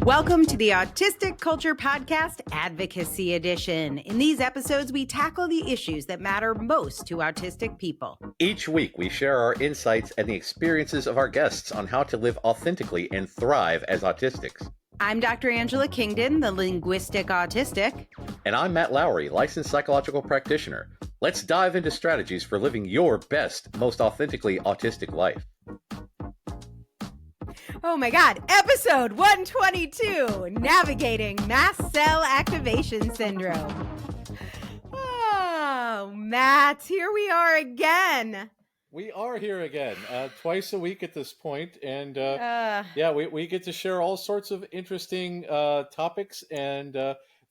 Welcome to the Autistic Culture Podcast Advocacy Edition. In these episodes, we tackle the issues that matter most to autistic people. Each week, we share our insights and the experiences of our guests on how to live authentically and thrive as autistics. I'm Dr. Angela Kingdon, the linguistic autistic. And I'm Matt Lowry, licensed psychological practitioner. Let's dive into strategies for living your best, most authentically autistic life. Oh my God, episode 122, Navigating Mast Cell Activation Syndrome. Oh, Matt, here we are again. We are here again, twice a week at this point, and we get to share all sorts of interesting topics and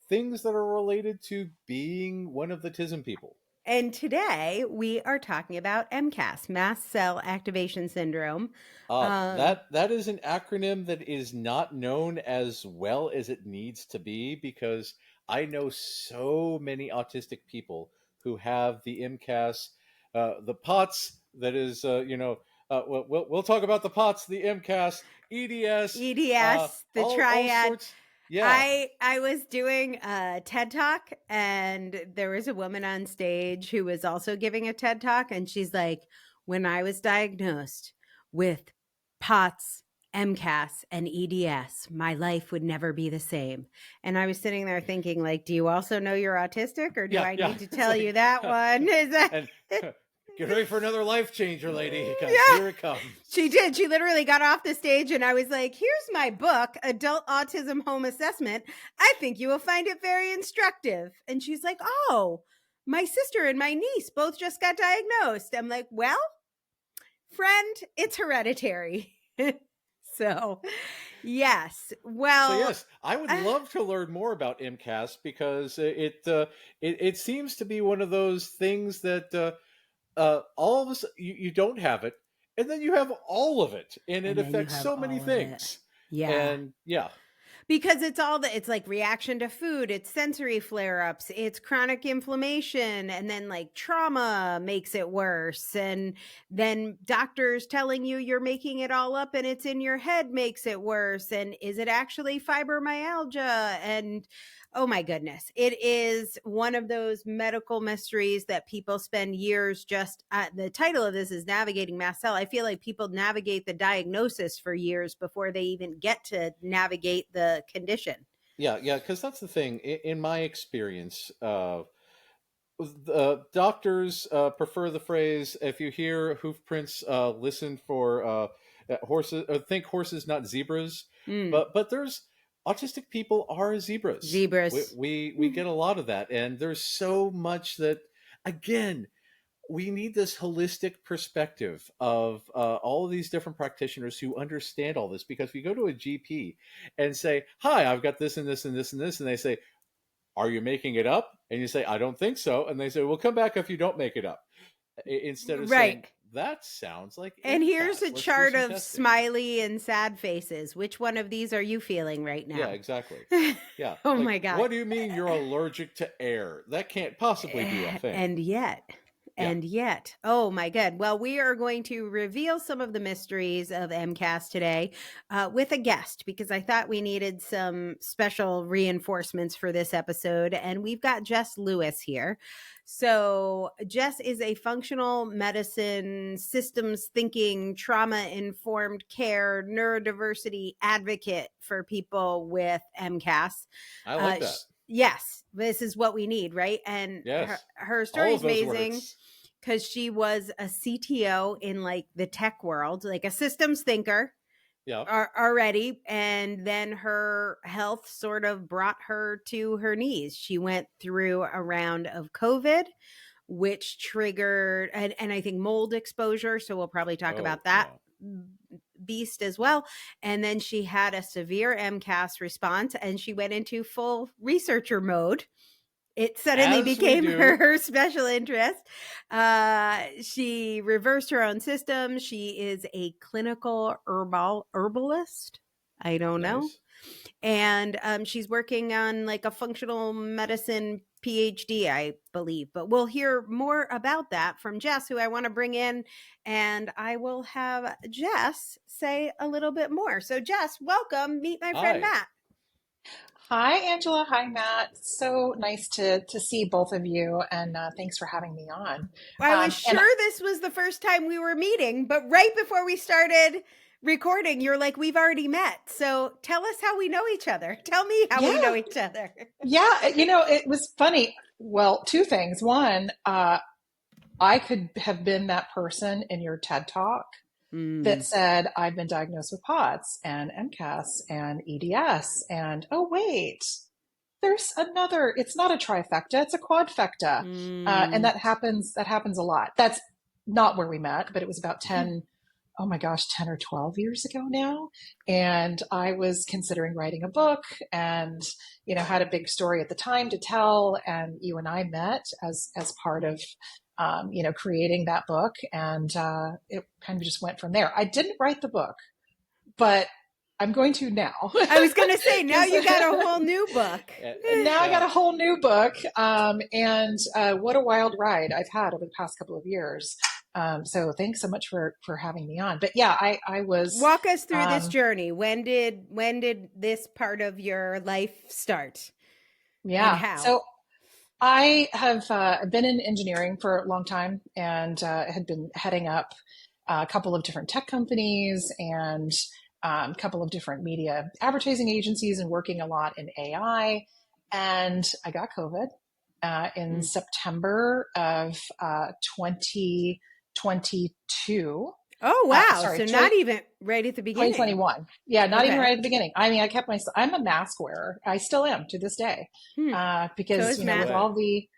things that are related to being one of the autism people. And today we are talking about MCAS, Mast Cell Activation Syndrome. That is an acronym that is not known as well as it needs to be, because I know so many autistic people who have the MCAS, the POTS. That is, we'll talk about the POTS, the MCAS, EDS, the triad. Yeah. I was doing a TED Talk, and there was a woman on stage who was also giving a TED Talk, and she's like, when I was diagnosed with POTS, MCAS, and EDS, my life would never be the same. And I was sitting there thinking, like, do you also know you're autistic, or do I need to tell you that one? Is that... Get ready for another life changer, lady, because here it comes. She did. She literally got off the stage, and I was like, here's my book, Adult Autism Home Assessment. I think you will find it very instructive. And she's like, oh, my sister and my niece both just got diagnosed. I'm like, well, friend, it's hereditary. So, yes. Well, so yes, I would love to learn more about MCAS, because it seems to be one of those things that all of us, you don't have it, and then you have all of it, and it affects so many things. Yeah. And because it's like reaction to food, it's sensory flare-ups, it's chronic inflammation, and then like trauma makes it worse. And then doctors telling you you're making it all up and it's in your head makes it worse. And is it actually fibromyalgia? And oh my goodness, it is one of those medical mysteries that people spend years just, the title of this is Navigating Mast Cell. I feel like people navigate the diagnosis for years before they even get to navigate the condition. Yeah, because that's the thing. In my experience, doctors prefer the phrase, if you hear hoof prints, listen for horses, or think horses, not zebras. But there's autistic people are zebras. We get a lot of that. And there's so much that, again, we need this holistic perspective of all of these different practitioners who understand all this. Because if you go to a GP and say, hi, I've got this and this and this and this, and they say, are you making it up? And you say, I don't think so. And they say, well, come back if you don't make it up. Instead of saying, that sounds like and here's a chart of smiley and sad faces. Which one of these are you feeling right now? Yeah, exactly. Yeah. Oh my God. What do you mean you're allergic to air? That can't possibly be a thing. And yet, oh my God. Well, we are going to reveal some of the mysteries of MCAS today with a guest, because I thought we needed some special reinforcements for this episode. And we've got Jess Lewis here. So Jess is a functional medicine, systems thinking, trauma-informed care, neurodiversity advocate for people with MCAS. I like that. Yes, this is what we need, right? And yes. her story is amazing, because she was a CTO in like the tech world, like a systems thinker. Already. And then her health sort of brought her to her knees. She went through a round of COVID, which triggered, and I think mold exposure. So we'll probably talk about that beast as well. And then she had a severe MCAS response, and she went into full researcher mode. It suddenly became her special interest. She reversed her own system. She is a clinical herbalist. I don't know. And she's working on like a functional medicine PhD, I believe. But we'll hear more about that from Jess, who I want to bring in. And I will have Jess say a little bit more. So Jess, welcome. Meet my friend Matt. Hi, Angela. Hi, Matt. So nice to see both of you, and thanks for having me on. I was sure this was the first time we were meeting, but right before we started recording, you're like, we've already met. So tell us how we know each other. Tell me how we know each other. Yeah, it was funny. Well, two things. One, I could have been that person in your TED Talk that said, I've been diagnosed with POTS and MCAS and EDS. And, oh, wait, there's another, it's not a trifecta, it's a quadfecta. And that happens a lot. That's not where we met, but it was about 10 or 12 years ago now. And I was considering writing a book and, had a big story at the time to tell. And you and I met as part of creating that book, and it kind of just went from there. I didn't write the book, but I'm going to now. I was going to say, now you got a whole new book. Now I got a whole new book, and what a wild ride I've had over the past couple of years. So thanks so much for having me on. But yeah, I was walk us through this journey. When did this part of your life start? Yeah. And how? So I have been in engineering for a long time, and had been heading up a couple of different tech companies and a couple of different media advertising agencies, and working a lot in AI. And I got COVID in September of 2022. Oh, wow. So not even right at the beginning. 2021. Yeah, not even right at the beginning. I mean, I'm a mask wearer. I still am to this day. Because, with all the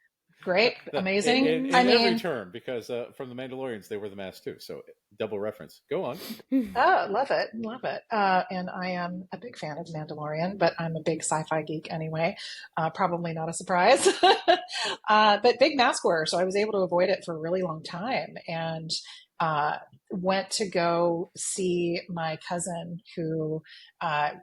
great, amazing. In every term, because from the Mandalorians, they were the mask too. So double reference. Go on. Oh, love it. Love it. And I am a big fan of Mandalorian, but I'm a big sci-fi geek anyway. Probably not a surprise. But big mask wearer. So I was able to avoid it for a really long time. And went to go see my cousin who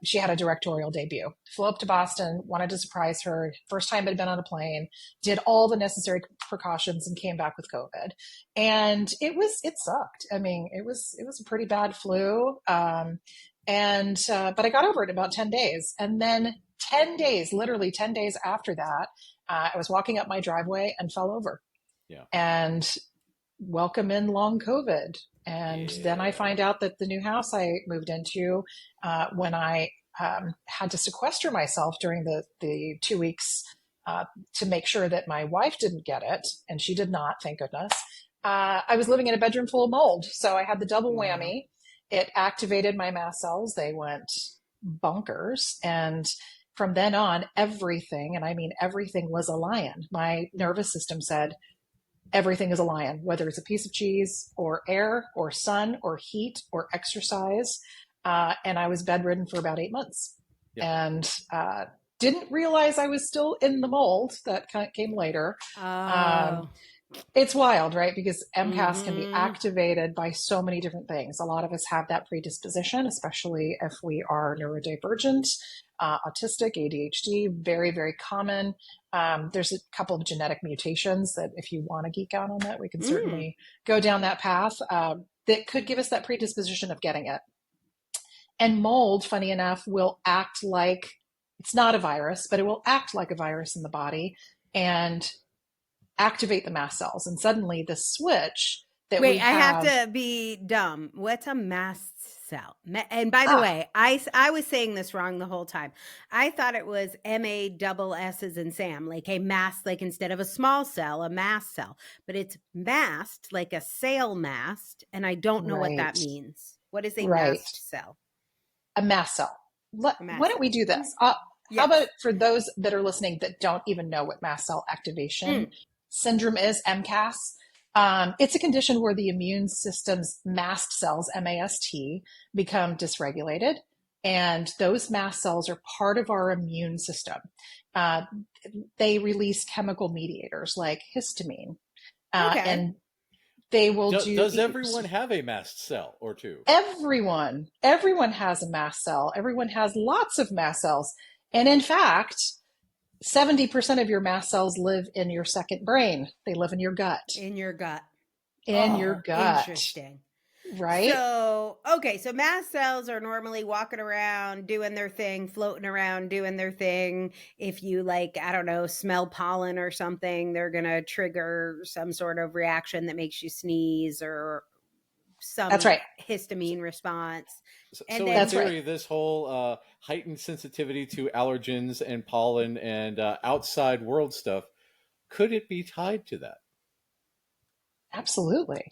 she had a directorial debut. Flew up to Boston, wanted to surprise her. First time I'd been on a plane, did all the necessary precautions, and came back with COVID. And it sucked. I mean, it was a pretty bad flu. But I got over it in about 10 days. And then 10 days, literally 10 days after that, I was walking up my driveway and fell over. Yeah. And welcome in long COVID. And then I find out that the new house I moved into, when I had to sequester myself during the 2 weeks to make sure that my wife didn't get it, and she did not, thank goodness, I was living in a bedroom full of mold. So I had the double whammy. It activated my mast cells. They went bonkers. And from then on, everything, and I mean everything, was a lion. My nervous system said, everything is a lion, whether it's a piece of cheese or air or sun or heat or exercise. And I was bedridden for about 8 months. And didn't realize I was still in the mold. That came later. It's wild, right? Because MCAS can be activated by so many different things. A lot of us have that predisposition, especially if we are neurodivergent, autistic, ADHD, very, very common. There's a couple of genetic mutations that, if you want to geek out on that, we can certainly go down that path that could give us that predisposition of getting it. And mold, funny enough, will act like, it's not a virus, but it will act like a virus in the body and activate the mast cells. And suddenly the switch that I have to be dumb. What's a mast cell? And by the way, I was saying this wrong the whole time. I thought it was MASS in Sam, like a mast, like instead of a small cell, a mast cell. But it's mast, like a sail mast. And I don't know what that means. What is a mast cell? A mast cell. Why don't we do this? How about for those that are listening that don't even know what mast cell activation syndrome is, MCAS? It's a condition where the immune system's mast cells, MAST, become dysregulated. And those mast cells are part of our immune system. They release chemical mediators like histamine. And they will do. Does everyone have a mast cell or two? Everyone has a mast cell. Everyone has lots of mast cells. And in fact, 70% of your mast cells live in your second brain. They live in your gut. In your gut. Interesting. Right? So mast cells are normally walking around, doing their thing, floating around, doing their thing. If you smell pollen or something, they're going to trigger some sort of reaction that makes you sneeze or some histamine response. So in theory, this whole heightened sensitivity to allergens and pollen and outside world stuff, could it be tied to that? Absolutely.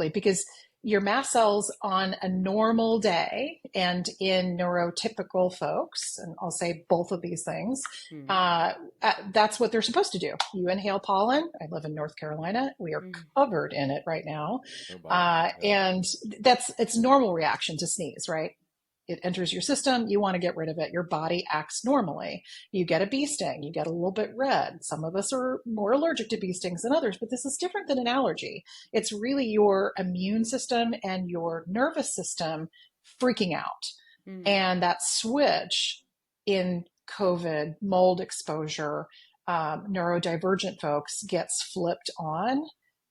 Because your mast cells on a normal day and in neurotypical folks, and I'll say both of these things, that's what they're supposed to do. You inhale pollen. I live in North Carolina. We are covered in it right now. And it's normal reaction to sneeze, right? It enters your system. You want to get rid of it. Your body acts normally. You get a bee sting. You get a little bit red. Some of us are more allergic to bee stings than others, but this is different than an allergy. It's really your immune system and your nervous system freaking out. And that switch in COVID, mold exposure, neurodivergent folks gets flipped on.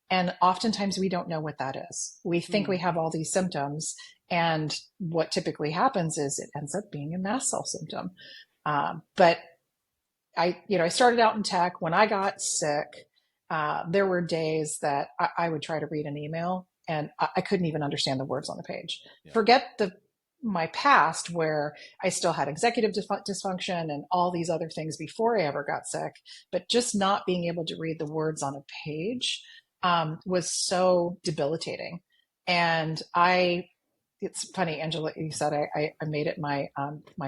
And oftentimes we don't know what that is. We think we have all these symptoms. And what typically happens is it ends up being a mast cell symptom. But I started out in tech. When I got sick, there were days that I would try to read an email and I couldn't even understand the words on the page. Yeah. Forget my past where I still had executive dysfunction and all these other things before I ever got sick, but just not being able to read the words on a page was so debilitating. And it's funny, Angela, you said I made it my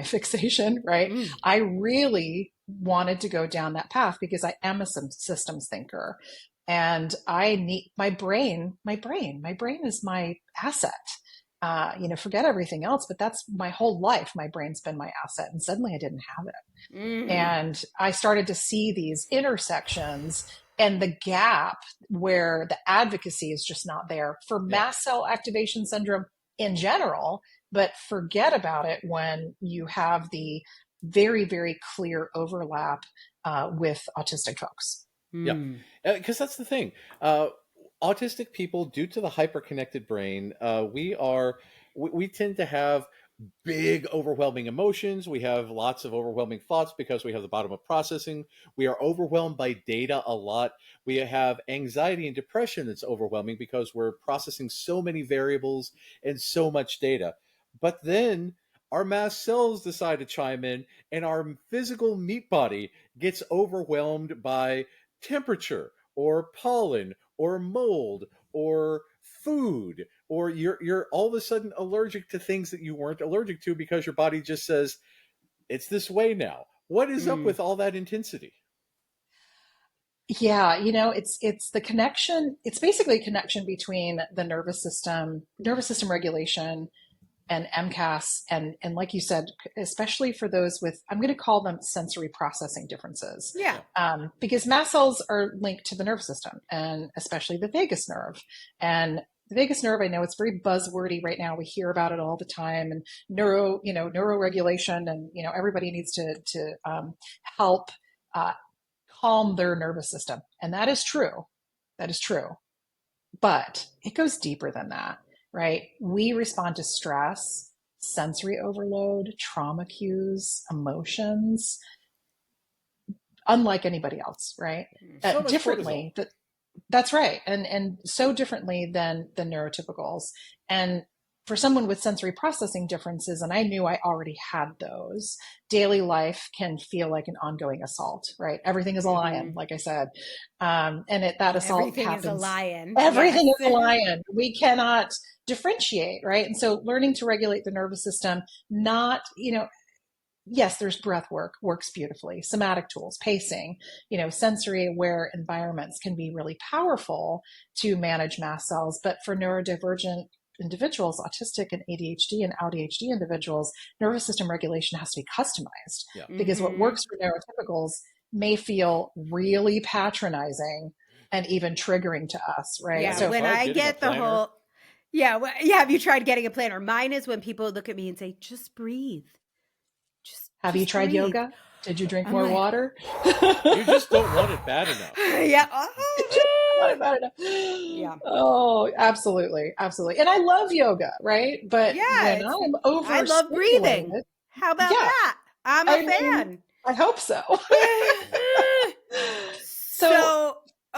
fixation, right? I really wanted to go down that path because I am a systems thinker, and I need my brain. My brain is my asset. Forget everything else, but that's my whole life. My brain's been my asset, and suddenly I didn't have it, and I started to see these intersections and the gap where the advocacy is just not there for mast cell activation syndrome in general, but forget about it when you have the very, very clear overlap with autistic folks. Yeah, because that's the thing. Autistic people, due to the hyperconnected brain, we tend to have big, overwhelming emotions. We have lots of overwhelming thoughts because we have the bottom of processing. We are overwhelmed by data a lot. We have anxiety and depression that's overwhelming because we're processing so many variables and so much data. But then our mast cells decide to chime in and our physical meat body gets overwhelmed by temperature or pollen or mold or food, or you're all of a sudden allergic to things that you weren't allergic to because your body just says it's this way now. What is up with all that intensity? Yeah, it's the connection. It's basically a connection between the nervous system regulation and MCAS. And like you said, especially for those with, I'm going to call them sensory processing differences. Yeah. Because mast cells are linked to the nervous system and especially the vagus nerve. And the vagus nerve, I know it's very buzzwordy right now. We hear about it all the time, and neuroregulation, and, everybody needs to help calm their nervous system. And that is true. But it goes deeper than that, right? We respond to stress, sensory overload, trauma cues, emotions, unlike anybody else, right? So differently. That's right. And so differently than the neurotypicals. And for someone with sensory processing differences, and I knew I already had those, daily life can feel like an ongoing assault, right? Everything is a lion, like I said. And that assault Everything happens. Everything is a lion. Everything is a lion. We cannot differentiate, right? And so learning to regulate the nervous system, not, yes, there's breath work, works beautifully. Somatic tools, pacing, sensory aware environments can be really powerful to manage mast cells. But for neurodivergent individuals, autistic and ADHD and ADHD individuals, nervous system regulation has to be customized because what works for neurotypicals may feel really patronizing and even triggering to us, right? Yeah, so when I get the whole, yeah, have you tried getting a planner? Mine is when people look at me and say, just breathe. Have you tried yoga? Did you drink more water? You just don't want it bad enough. Yeah. Yeah. Oh, absolutely. Absolutely. And I love yoga, right? But when I'm over, I love breathing. How about that? I'm a fan. I hope so.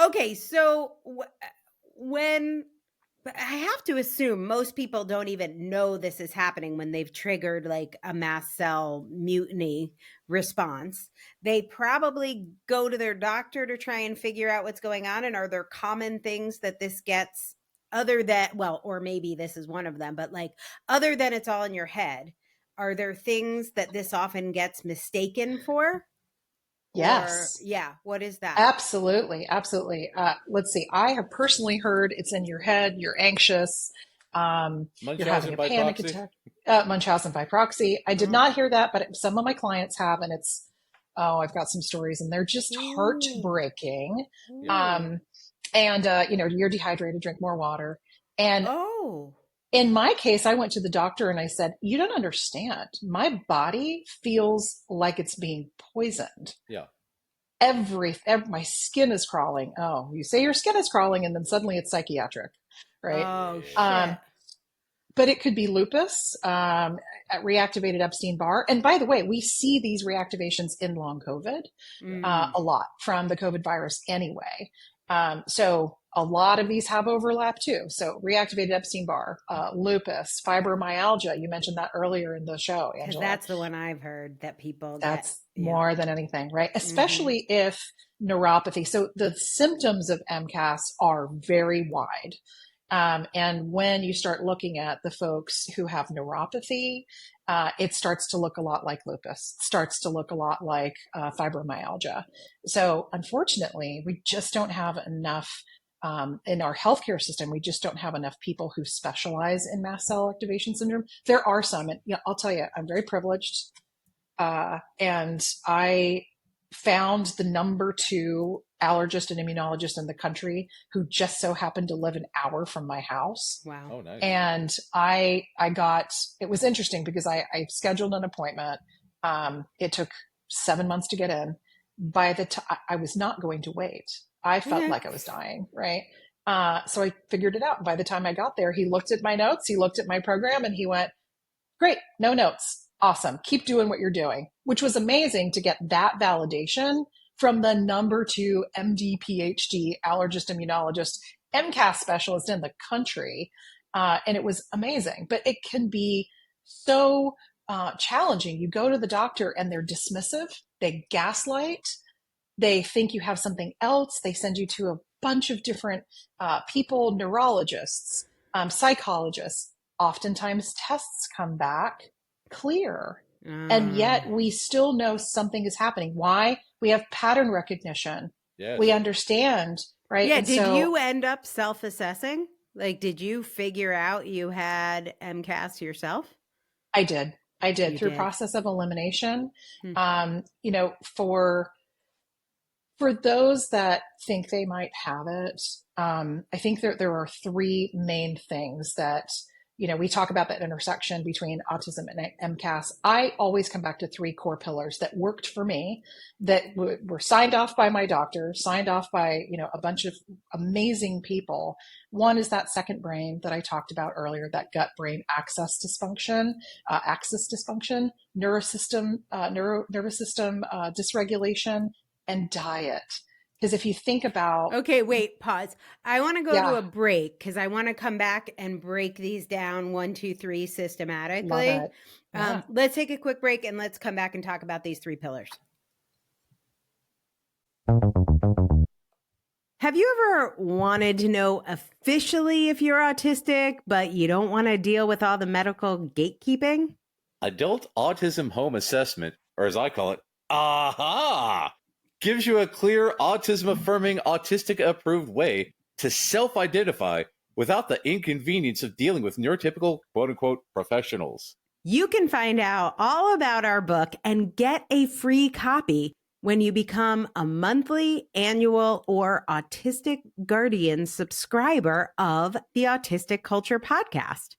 So when I have to assume most people don't even know this is happening when they've triggered like a mast cell mutiny response. They probably go to their doctor to try and figure out what's going on. And are there common things that this gets other than, well, or maybe this is one of them, but like other than it's all in your head, are there things that this often gets mistaken for? Yes. What is that? Absolutely. Absolutely. Let's see. I have personally heard it's in your head. You're anxious. You're having a panic attack. Munchausen by proxy. I did not hear that, but some of my clients have, and I've got some stories and they're just heartbreaking. You're dehydrated, drink more water. And in my case, I went to the doctor and I said, you don't understand. My body feels like it's being poisoned. Yeah. My skin is crawling. Oh, you say your skin is crawling and then suddenly it's psychiatric, right? Oh, shit. But it could be lupus, reactivated Epstein-Barr. And by the way, we see these reactivations in long COVID a lot from the COVID virus anyway. So a lot of these have overlap too. So reactivated Epstein-Barr, lupus, fibromyalgia. You mentioned that earlier in the show, Angela. That's the one I've heard that people That's more than anything, right? Especially if neuropathy. So the symptoms of MCAS are very wide. And when you start looking at the folks who have neuropathy, it starts to look a lot like lupus, starts to look a lot like fibromyalgia. So unfortunately, we just don't have enough in our healthcare system. We just don't have enough people who specialize in mast cell activation syndrome. There are some, and I'll tell you, I'm very privileged. And I found the number 2 allergist and immunologist in the country who just so happened to live an hour from my house. Wow. Oh, nice. And it was interesting because I scheduled an appointment. It took 7 months to get in. By the time I was not going to wait, I felt like I was dying. Right. So I figured it out. By the time I got there, he looked at my notes, he looked at my program and he went, great, no notes. Awesome. Keep doing what you're doing, which was amazing to get that validation from the number 2 MD, PhD, allergist, immunologist, MCAS specialist in the country. And it was amazing, but it can be so challenging. You go to the doctor and they're dismissive. They gaslight. They think you have something else. They send you to a bunch of different people, neurologists, psychologists. Oftentimes tests come back clear. And yet we still know something is happening. Why? We have pattern recognition. Yes. We understand, right? Yeah. Did you end up self-assessing? Like, did you figure out you had MCAS yourself? I did through process of elimination. For those that think they might have it, I think there are 3 main things that, we talk about that intersection between autism and MCAS. I always come back to 3 core pillars that worked for me, that were signed off by my doctor, signed off by, a bunch of amazing people. One is that second brain that I talked about earlier, that gut brain axis dysfunction, nervous system dysregulation, and diet. Because if you think about... Okay, wait, pause. I want to go to a break because I want to come back and break these down 1, 2, 3 systematically. Love it. Yeah. Let's take a quick break and let's come back and talk about these 3 pillars. Have you ever wanted to know officially if you're autistic, but you don't want to deal with all the medical gatekeeping? Adult Autism Home Assessment, or as I call it, AHA! Gives you a clear autism-affirming, autistic-approved way to self-identify without the inconvenience of dealing with neurotypical, quote-unquote, professionals. You can find out all about our book and get a free copy when you become a monthly, annual, or Autistic Guardian subscriber of the Autistic Culture Podcast.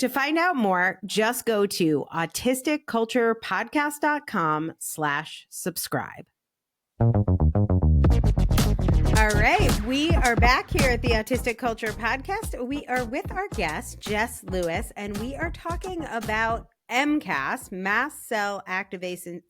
To find out more, just go to autisticculturepodcast.com/subscribe. All right, we are back here at the Autistic Culture Podcast. We are with our guest, Jess Lewis, and we are talking about MCAS, mast cell activation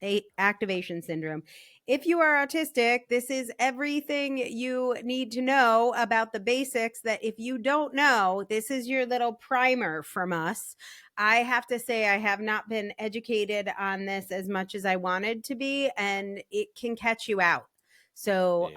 syndrome. If you are autistic, this is everything you need to know about the basics that if you don't know, this is your little primer from us. I have to say I have not been educated on this as much as I wanted to be, and it can catch you out. So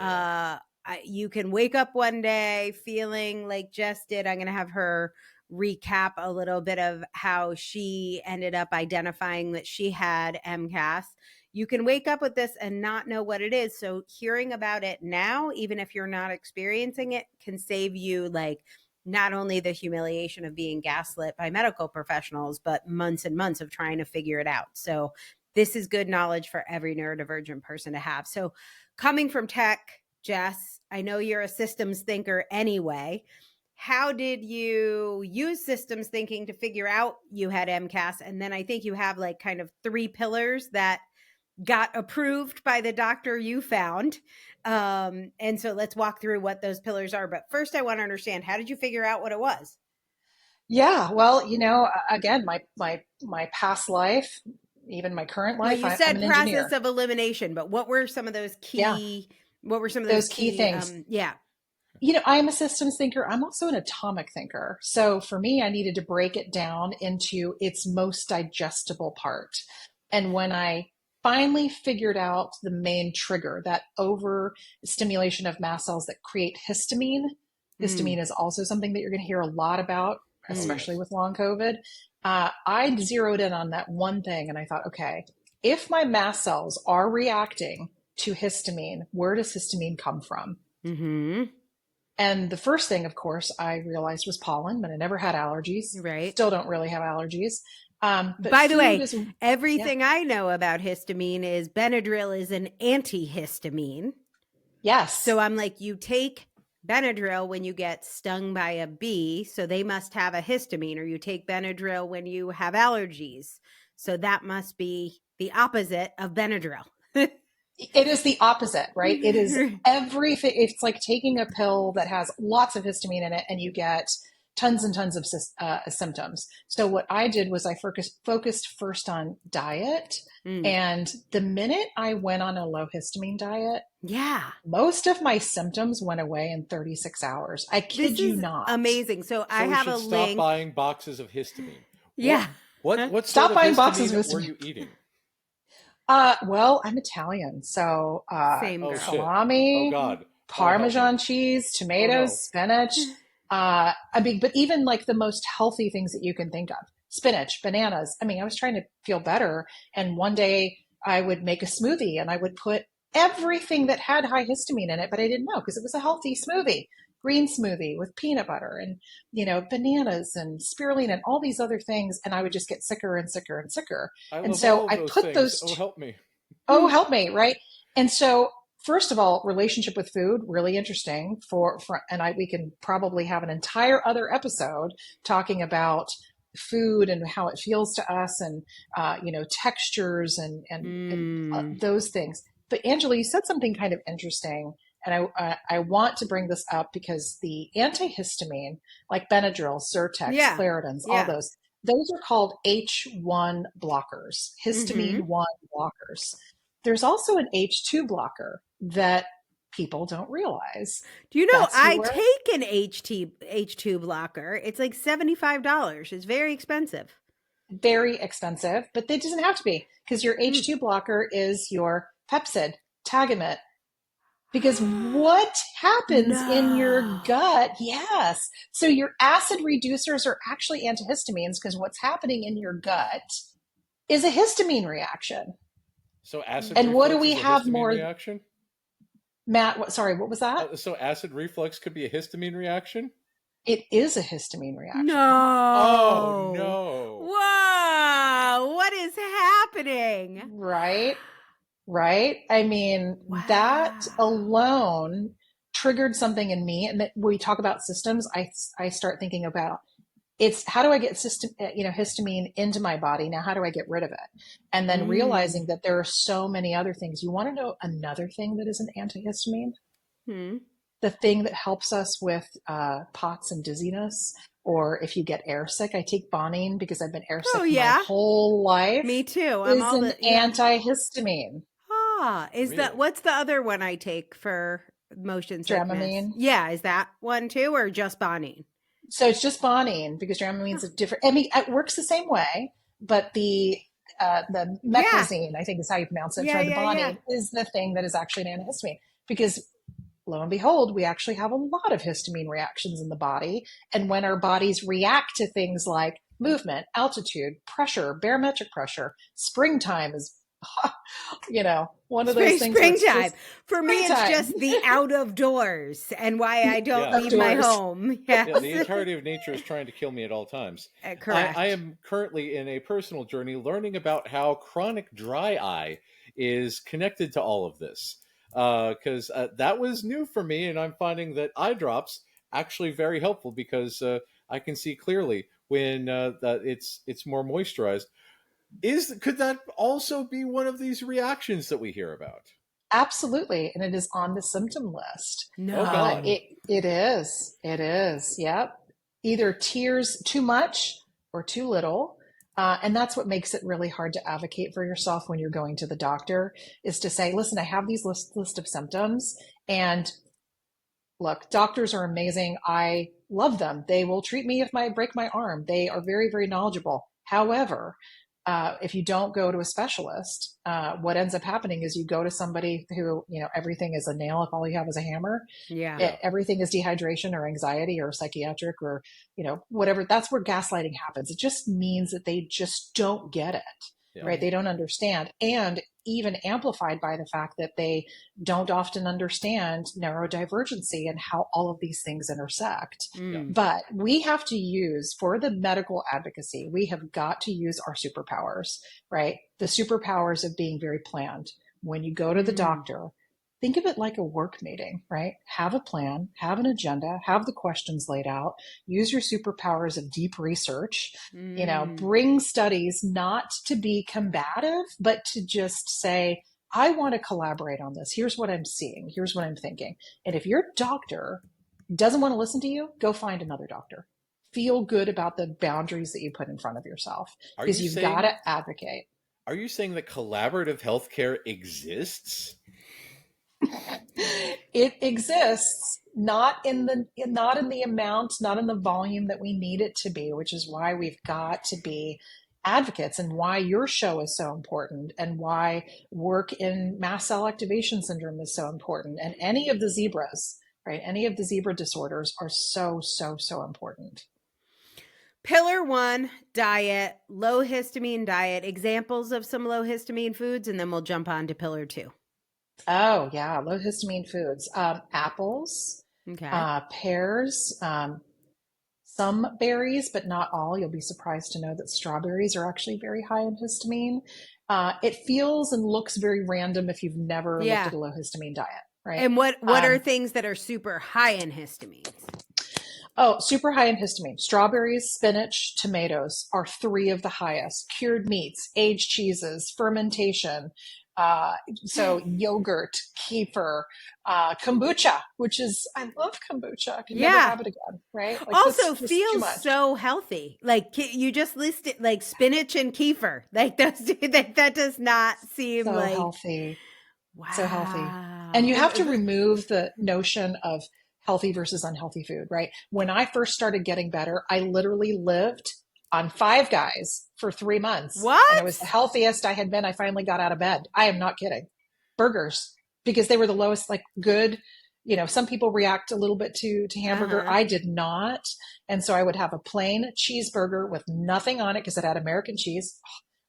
you can wake up one day feeling like Jess did. I'm going to have her recap a little bit of how she ended up identifying that she had MCAS. You can wake up with this and not know what it is. So hearing about it now, even if you're not experiencing it, can save you like not only the humiliation of being gaslit by medical professionals, but months and months of trying to figure it out. So this is good knowledge for every neurodivergent person to have. So coming from tech, Jess, I know you're a systems thinker anyway. How did you use systems thinking to figure out you had MCAS? And then I think you have like kind of 3 pillars that got approved by the doctor you found. And so let's walk through what those pillars are. But first, I want to understand, how did you figure out what it was? Yeah, well, again, my past life, even my current life, well, you said I'm an process engineer. of elimination, but what were some of those key? What were some of those key things? I'm a systems thinker. I'm also an atomic thinker. So for me, I needed to break it down into its most digestible part. And when I finally figured out the main trigger, that overstimulation of mast cells that create histamine. Histamine is also something that you're going to hear a lot about, especially with long COVID. I zeroed in on that one thing and I thought, okay, if my mast cells are reacting to histamine, where does histamine come from? Mm-hmm. And the first thing, of course, I realized was pollen, but I never had allergies. Right. Still don't really have allergies. But by the way, everything I know about histamine is Benadryl is an antihistamine. Yes. So I'm like, you take Benadryl when you get stung by a bee, so they must have a histamine, or you take Benadryl when you have allergies. So that must be the opposite of Benadryl. It is the opposite, right? It is everything. It's like taking a pill that has lots of histamine in it and you get tons and tons of symptoms. So what I did was I focused first on diet. And the minute I went on a low histamine diet, most of my symptoms went away in 36 hours. I kid you not. Amazing. So I have a link. Stop buying boxes of histamine. Yeah. What stop buying boxes of histamine were you eating? Well, I'm Italian, so salami, Parmesan cheese, tomatoes, spinach. But even like the most healthy things that you can think of, spinach, bananas. I mean, I was trying to feel better. And one day I would make a smoothie and I would put everything that had high histamine in it, but I didn't know because it was a healthy smoothie, green smoothie with peanut butter and, bananas and spirulina and all these other things. And I would just get sicker and sicker and sicker. And so I put those. Oh, help me. Oh, help me. Right. And so first of all, relationship with food, really interesting we can probably have an entire other episode talking about food and how it feels to us and, textures and those things. But Angela, you said something kind of interesting. And I want to bring this up because the antihistamine, like Benadryl, Zyrtec, Claritins, all those are called H1 blockers, histamine 1 blockers. There's also an H2 blocker that people don't realize. Do you know I take an H2 blocker? It's like $75. It's very expensive. Very expensive, but it doesn't have to be because your H2 blocker is your Pepcid, Tagamet. Because what happens in your gut? Yes. So your acid reducers are actually antihistamines because what's happening in your gut is a histamine reaction. So acid and reflux what do we is a have histamine more? Reaction? Matt, what was that? So acid reflux could be a histamine reaction? It is a histamine reaction. No. Oh, no. Whoa. What is happening? Right. right? I mean, Wow. that alone triggered something in me. And that when we talk about systems, I start thinking about it's how do I get histamine into my body? Now, how do I get rid of it? And then realizing that there are so many other things. You want to know another thing that is an antihistamine? The thing that helps us with POTS and dizziness, or if you get airsick, I take Bonine because I've been airsick my whole life. Me too. Is an antihistamine. Is that what's the other one I take for motion sickness? Dramamine. Yeah, is that one too, or just Bonine? So it's just Bonine because Dramamine's a different. I mean, it works the same way, but the meclizine, I think is how you pronounce it. The Bonine is the thing that is actually an antihistamine because, lo and behold, we actually have a lot of histamine reactions in the body, and when our bodies react to things like movement, altitude, pressure, barometric pressure, springtime is. One of those things. Springtime. For me, it's just the out of doors and why I don't leave my home. Yes. Yeah, the entirety of nature is trying to kill me at all times. Correct. I am currently in a personal journey learning about how chronic dry eye is connected to all of this. Because that was new for me, and I'm finding that eye drops actually very helpful because I can see clearly when that it's more moisturized. Could that also be one of these reactions that we hear about? Absolutely, and it is on the symptom list. No, it is. Yep. Either tears too much or too little, and that's what makes it really hard to advocate for yourself when you're going to the doctor. Is to say, listen, I have these list of symptoms, and look, doctors are amazing. I love them. They will treat me if I break my arm. They are very, very knowledgeable. However, if you don't go to a specialist, what ends up happening is you go to somebody who, everything is a nail if all you have is a hammer. Everything is dehydration or anxiety or psychiatric or, whatever. That's where gaslighting happens. It just means that they just don't get it, right? They don't understand. And even amplified by the fact that they don't often understand neurodivergency and how all of these things intersect. But we have to use, for the medical advocacy, we have got to use our superpowers, right? The superpowers of being very planned. When you go to the doctor, think of it like a work meeting, right? Have a plan, have an agenda, have the questions laid out, use your superpowers of deep research, bring studies not to be combative, but to just say, I want to collaborate on this. Here's what I'm seeing. Here's what I'm thinking. And if your doctor doesn't want to listen to you, go find another doctor. Feel good about the boundaries that you put in front of yourself because you've got to advocate. Are you saying that collaborative healthcare exists? It exists, not in the amount, not in the volume that we need it to be, which is why we've got to be advocates and why your show is so important and why work in mast cell activation syndrome is so important. And any of the zebras, right? Any of the zebra disorders are so, so, so important. Pillar 1, diet, low histamine diet, examples of some low histamine foods, and then we'll jump on to pillar 2. Oh, yeah. Low histamine foods. Apples, pears, some berries, but not all. You'll be surprised to know that strawberries are actually very high in histamine. It feels and looks very random if you've never looked at a low histamine diet, right? And what are things that are super high in histamine? Oh, super high in histamine. Strawberries, spinach, tomatoes are 3 of the highest. Cured meats, aged cheeses, fermentation, so yogurt, kefir, kombucha, which is, I love kombucha. I can never have it again, right? Like also feels so healthy. Like you just listed like spinach and kefir. Like that does not seem so like healthy. Wow. So healthy. And you have to remove the notion of healthy versus unhealthy food, right? When I first started getting better, I literally lived on Five Guys for 3 months. What? And it was the healthiest I had been. I finally got out of bed. I am not kidding. Burgers, because they were the lowest, like good, some people react a little bit to hamburger. I did not. And so I would have a plain cheeseburger with nothing on it because it had American cheese.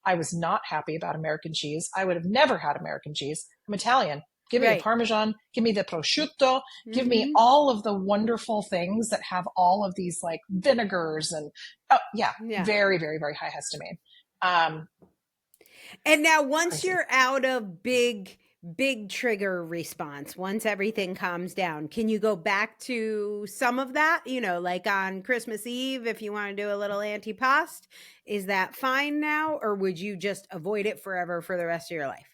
I was not happy about American cheese. I would have never had American cheese. I'm Italian. Give me the Parmesan, give me the prosciutto, give me all of the wonderful things that have all of these like vinegars and very, very, very high histamine. And now once you're out of big trigger response, once everything calms down, can you go back to some of that? Like on Christmas Eve, if you want to do a little antipasto, is that fine now? Or would you just avoid it forever for the rest of your life?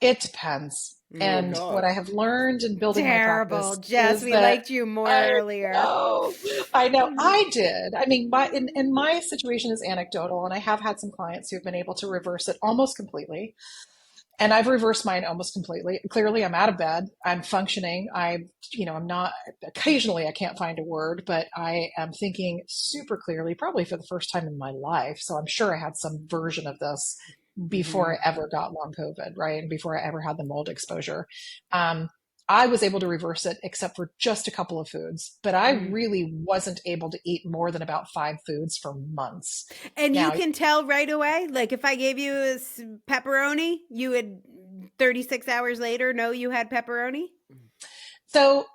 It depends. And what I have learned in building my practice, Jess, we liked you more earlier. I know, I did. I mean, in my situation is anecdotal, and I have had some clients who have been able to reverse it almost completely. And I've reversed mine almost completely. Clearly, I'm out of bed. I'm functioning. I'm not, occasionally I can't find a word, but I am thinking super clearly, probably for the first time in my life. So I'm sure I had some version of this before I ever got long COVID, right? And before I ever had the mold exposure. I was able to reverse it except for just a couple of foods, but I really wasn't able to eat more than about 5 foods for months. And now, you can tell right away, like if I gave you a pepperoni, you would 36 hours later know you had pepperoni? So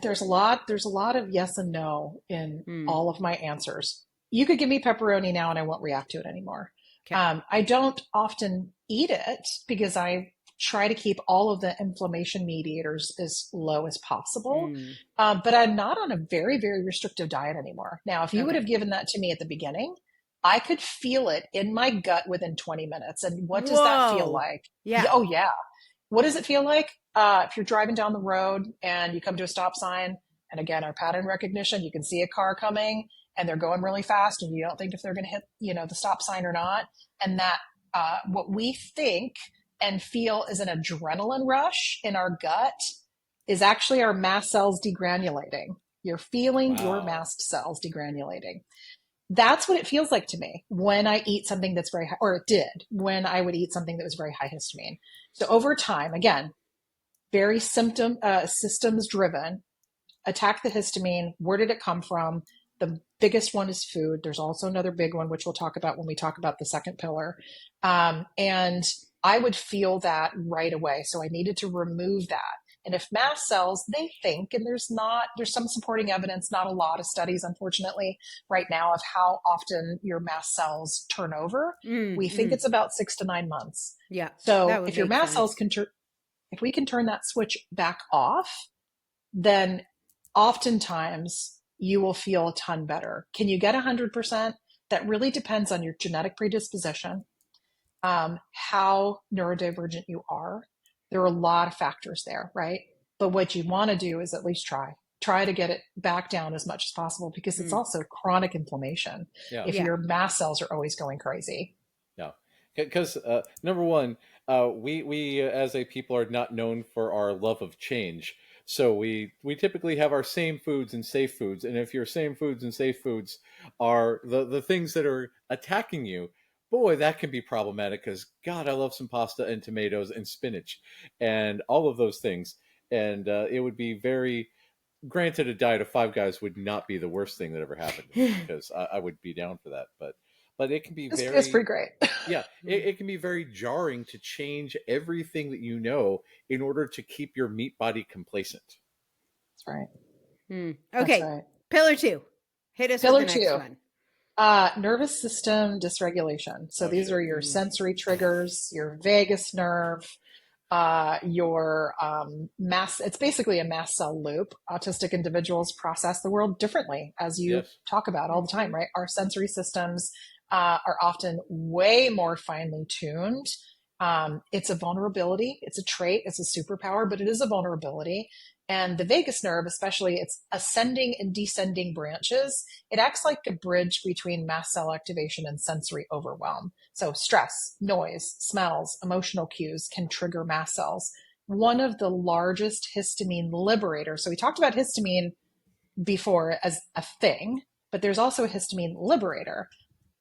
there's a lot of yes and no in all of my answers. You could give me pepperoni now and I won't react to it anymore. Okay. I don't often eat it because I try to keep all of the inflammation mediators as low as possible. But I'm not on a very, very restrictive diet anymore. Now, if you would have given that to me at the beginning, I could feel it in my gut within 20 minutes. And what does that feel like? Yeah. Oh, yeah. What does it feel like? If you're driving down the road and you come to a stop sign, and again, our pattern recognition, you can see a car coming and they're going really fast and you don't think if they're going to hit, the stop sign or not. And that what we think and feel is an adrenaline rush in our gut is actually our mast cells degranulating. You're feeling your mast cells degranulating. That's what it feels like to me when I eat something that's very high, or it did when I would eat something that was very high histamine. So over time, again, very systems driven, attack the histamine. Where did it come from? The biggest one is food. There's also another big one, which we'll talk about when we talk about the second pillar. And I would feel that right away. So I needed to remove that. And if mast cells, they think, and there's some supporting evidence, not a lot of studies, unfortunately, right now of how often your mast cells turn over. We think it's about 6 to 9 months. Yeah. So if your mast cells if we can turn that switch back off, then oftentimes you will feel a ton better. Can you get 100%? That really depends on your genetic predisposition, how neurodivergent you are. There are a lot of factors there, right? But what you want to do is at least try to get it back down as much as possible, because it's also chronic inflammation if your mast cells are always going crazy. Yeah, because number one, we as a people are not known for our love of change. So we typically have our same foods and safe foods. And if your same foods and safe foods are the things that are attacking you, boy, that can be problematic, because God, I love some pasta and tomatoes and spinach and all of those things. And it would be granted, a diet of 5 guys would not be the worst thing that ever happened to me, because I would be down for that. But it can be it's pretty great. Yeah, it can be very jarring to change everything that you know in order to keep your meat body complacent. That's right. Okay, right. Pillar 2. Hit us Pillar with the next one. Nervous system dysregulation. So these are your sensory triggers, your vagus nerve, your mast. It's basically a mast cell loop. Autistic individuals process the world differently, as you talk about all the time, right? Our sensory systems are often way more finely tuned. It's a vulnerability. It's a trait. It's a superpower, but it is a vulnerability. And the vagus nerve, especially its ascending and descending branches, it acts like a bridge between mast cell activation and sensory overwhelm. So stress, noise, smells, emotional cues can trigger mast cells. One of the largest histamine liberators. So we talked about histamine before as a thing, but there's also a histamine liberator.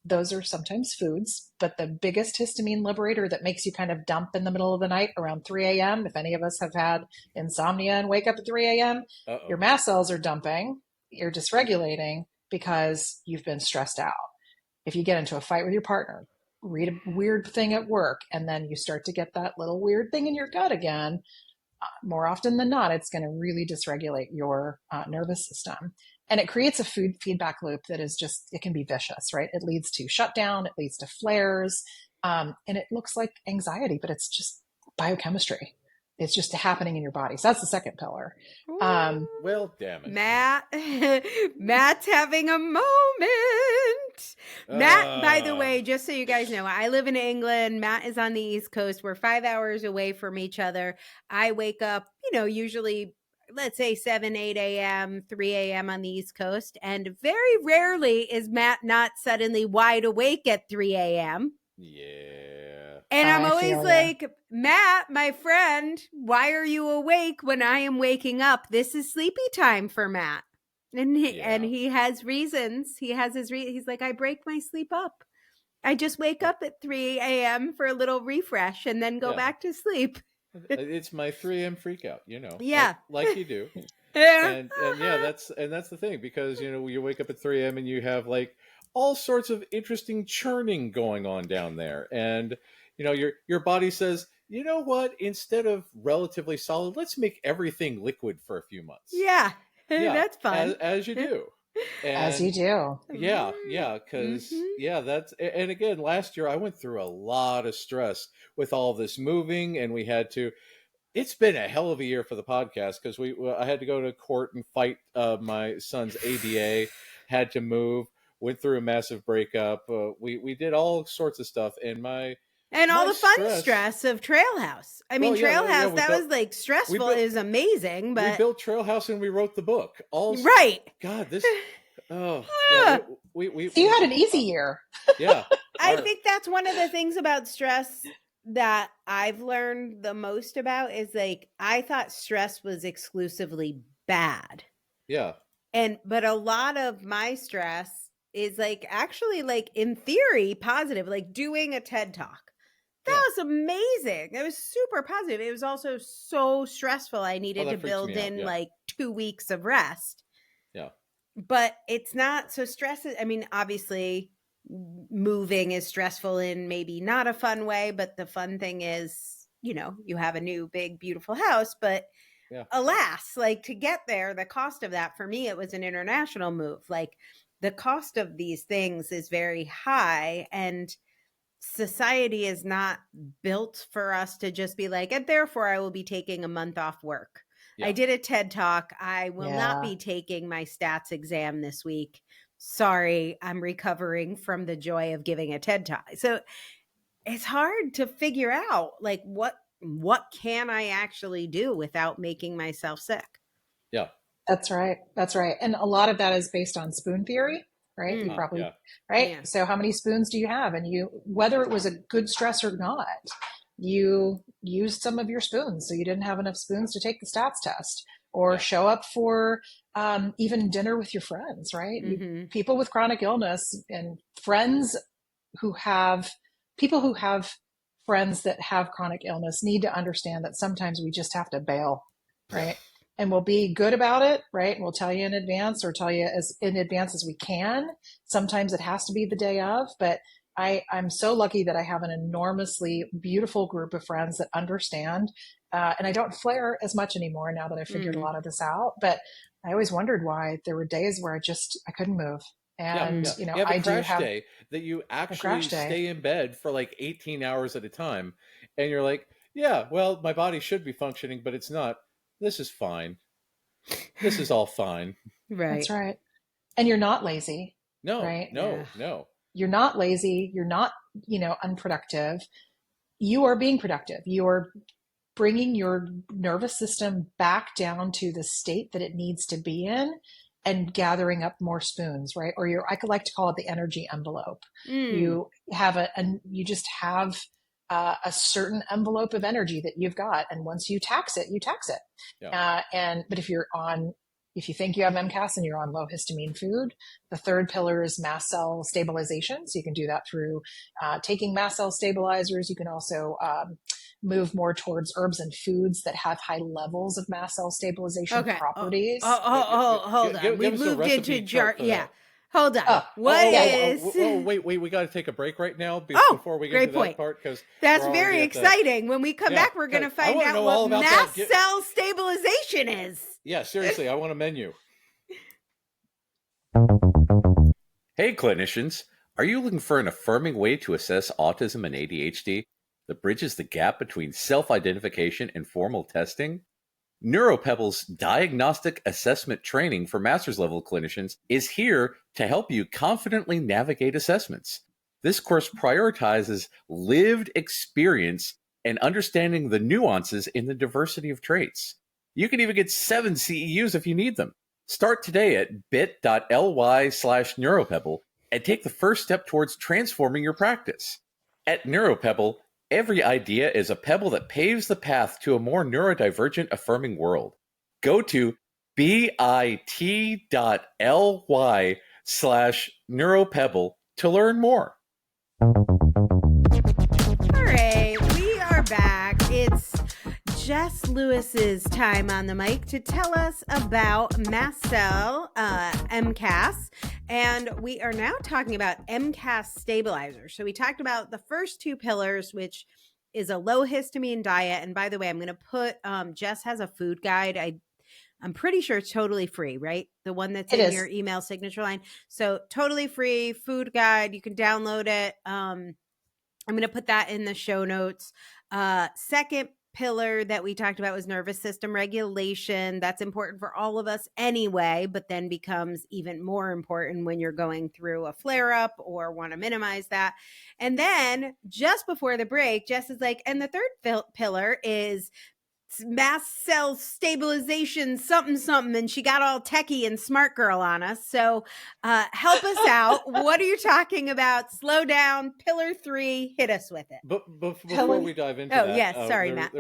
Those are sometimes foods, but the biggest histamine liberator that makes you kind of dump in the middle of the night around 3 a.m., if any of us have had insomnia and wake up at 3 a.m., your mast cells are dumping, you're dysregulating because you've been stressed out. If you get into a fight with your partner, read a weird thing at work, and then you start to get that little weird thing in your gut again, more often than not, it's going to really dysregulate your nervous system. And it creates a food feedback loop that is just, it can be vicious, right? It leads to shutdown. It leads to flares. And it looks like anxiety, but it's just biochemistry. It's just happening in your body. So that's the second pillar. Well, damn it. Matt's having a moment. Matt, by the way, just so you guys know, I live in England. Matt is on the East Coast. We're 5 hours away from each other. I wake up, usually, let's say 7, 8 a.m., 3 a.m. on the East Coast. And very rarely is Matt not suddenly wide awake at 3 a.m. Yeah. And I'm always like, Matt, my friend, why are you awake when I am waking up? This is sleepy time for Matt. And he has reasons. He has his He's like, I break my sleep up. I just wake up at 3 a.m. for a little refresh and then go back to sleep. It's my 3 a.m. freak out, Yeah. like you do. And that's the thing, because, you wake up at 3 a.m. and you have like all sorts of interesting churning going on down there. And, your body says, you know what, instead of relatively solid, let's make everything liquid for a few months. Yeah. That's fun. As you do. And as you do. Yeah. Because, and again, last year I went through a lot of stress with all this moving, and it's been a hell of a year for the podcast, because I had to go to court and fight my son's ABA, had to move, went through a massive breakup. We did all sorts of stuff, and all the fun stress of Trail House. I mean, Trail House, that was like stressful. It was amazing, but we built Trail House and we wrote the book. Right. God, this. Oh, we you had an easy year. Yeah. I think that's one of the things about stress that I've learned the most about is like, I thought stress was exclusively bad. Yeah. But a lot of my stress is like, actually, like in theory, positive, like doing a TED Talk. That was amazing. It was super positive. It was also so stressful. I needed to build in like 2 weeks of rest. Yeah. But it's not so stressful. I mean, obviously moving is stressful in maybe not a fun way, but the fun thing is, you have a new, big, beautiful house, but alas, like to get there, the cost of that, for me, it was an international move. Like the cost of these things is very high, and society is not built for us to just be like, and therefore I will be taking a month off work. Yeah. I did a TED Talk. I will not be taking my stats exam this week. Sorry, I'm recovering from the joy of giving a TED Talk. So it's hard to figure out like what can I actually do without making myself sick? Yeah. That's right. And a lot of that is based on spoon theory. Right. You probably, right. Yeah. So how many spoons do you have? And whether it was a good stress or not, you used some of your spoons. So you didn't have enough spoons to take the stats test or show up for even dinner with your friends. Right. Mm-hmm. People with chronic illness and people who have friends that have chronic illness need to understand that sometimes we just have to bail. Right. And we'll be good about it, right? We'll tell you in advance, or tell you as in advance as we can. Sometimes it has to be the day of, but I'm so lucky that I have an enormously beautiful group of friends that understand. And I don't flare as much anymore now that I figured a lot of this out. But I always wondered why there were days where I couldn't move. And, I do have day that you actually stay in bed for like 18 hours at a time. And you're like, yeah, well, my body should be functioning, but it's not. This is fine. This is all fine. Right. That's right. And you're not lazy. No, right? No. You're not lazy. You're not, unproductive. You are being productive. You are bringing your nervous system back down to the state that it needs to be in and gathering up more spoons, right? Or I could like to call it the energy envelope. You have you just have a certain envelope of energy that you've got. And once you tax it, you tax it. Yeah. But if you think you have MCAS and you're on low histamine food, the third pillar is mast cell stabilization. So you can do that through taking mast cell stabilizers. You can also move more towards herbs and foods that have high levels of mast cell stabilization properties. Hold on. We moved into jar. Yeah. Hold on. Wait, we got to take a break right now before we get to that part, because that's very exciting. When we come back, we're going to find out what mast cell stabilization is. Yeah, seriously, I want a menu. Hey, clinicians. Are you looking for an affirming way to assess autism and ADHD that bridges the gap between self-identification and formal testing? NeuroPebble's diagnostic assessment training for master's level clinicians is here to help you confidently navigate assessments. This course prioritizes lived experience and understanding the nuances in the diversity of traits. You can even get 7 CEUs if you need them. Start today at bit.ly/neuropebble and take the first step towards transforming your practice. At NeuroPebble, every idea is a pebble that paves the path to a more neurodivergent, affirming world. Go to bit.ly/neuropebble to learn more. All right, we are back. It's Jess Lewis's time on the mic to tell us about mast cell, MCAS, and we are now talking about MCAS stabilizer. So we talked about the first 2 pillars, which is a low histamine diet. And by the way, I'm going to put, Jess has a food guide. I'm pretty sure it's totally free, right? The one that's in your email signature line. So totally free food guide. You can download it. I'm going to put that in the show notes. Second pillar that we talked about was nervous system regulation. That's important for all of us anyway, but then becomes even more important when you're going through a flare up or want to minimize that. And then just before the break, Jess is like, and the third pillar is mast cell stabilization, something, and she got all techie and smart girl on us. So help us out. What are you talking about? Slow down. Pillar 3, hit us with it. But before we dive into that, yes, sorry, Matt.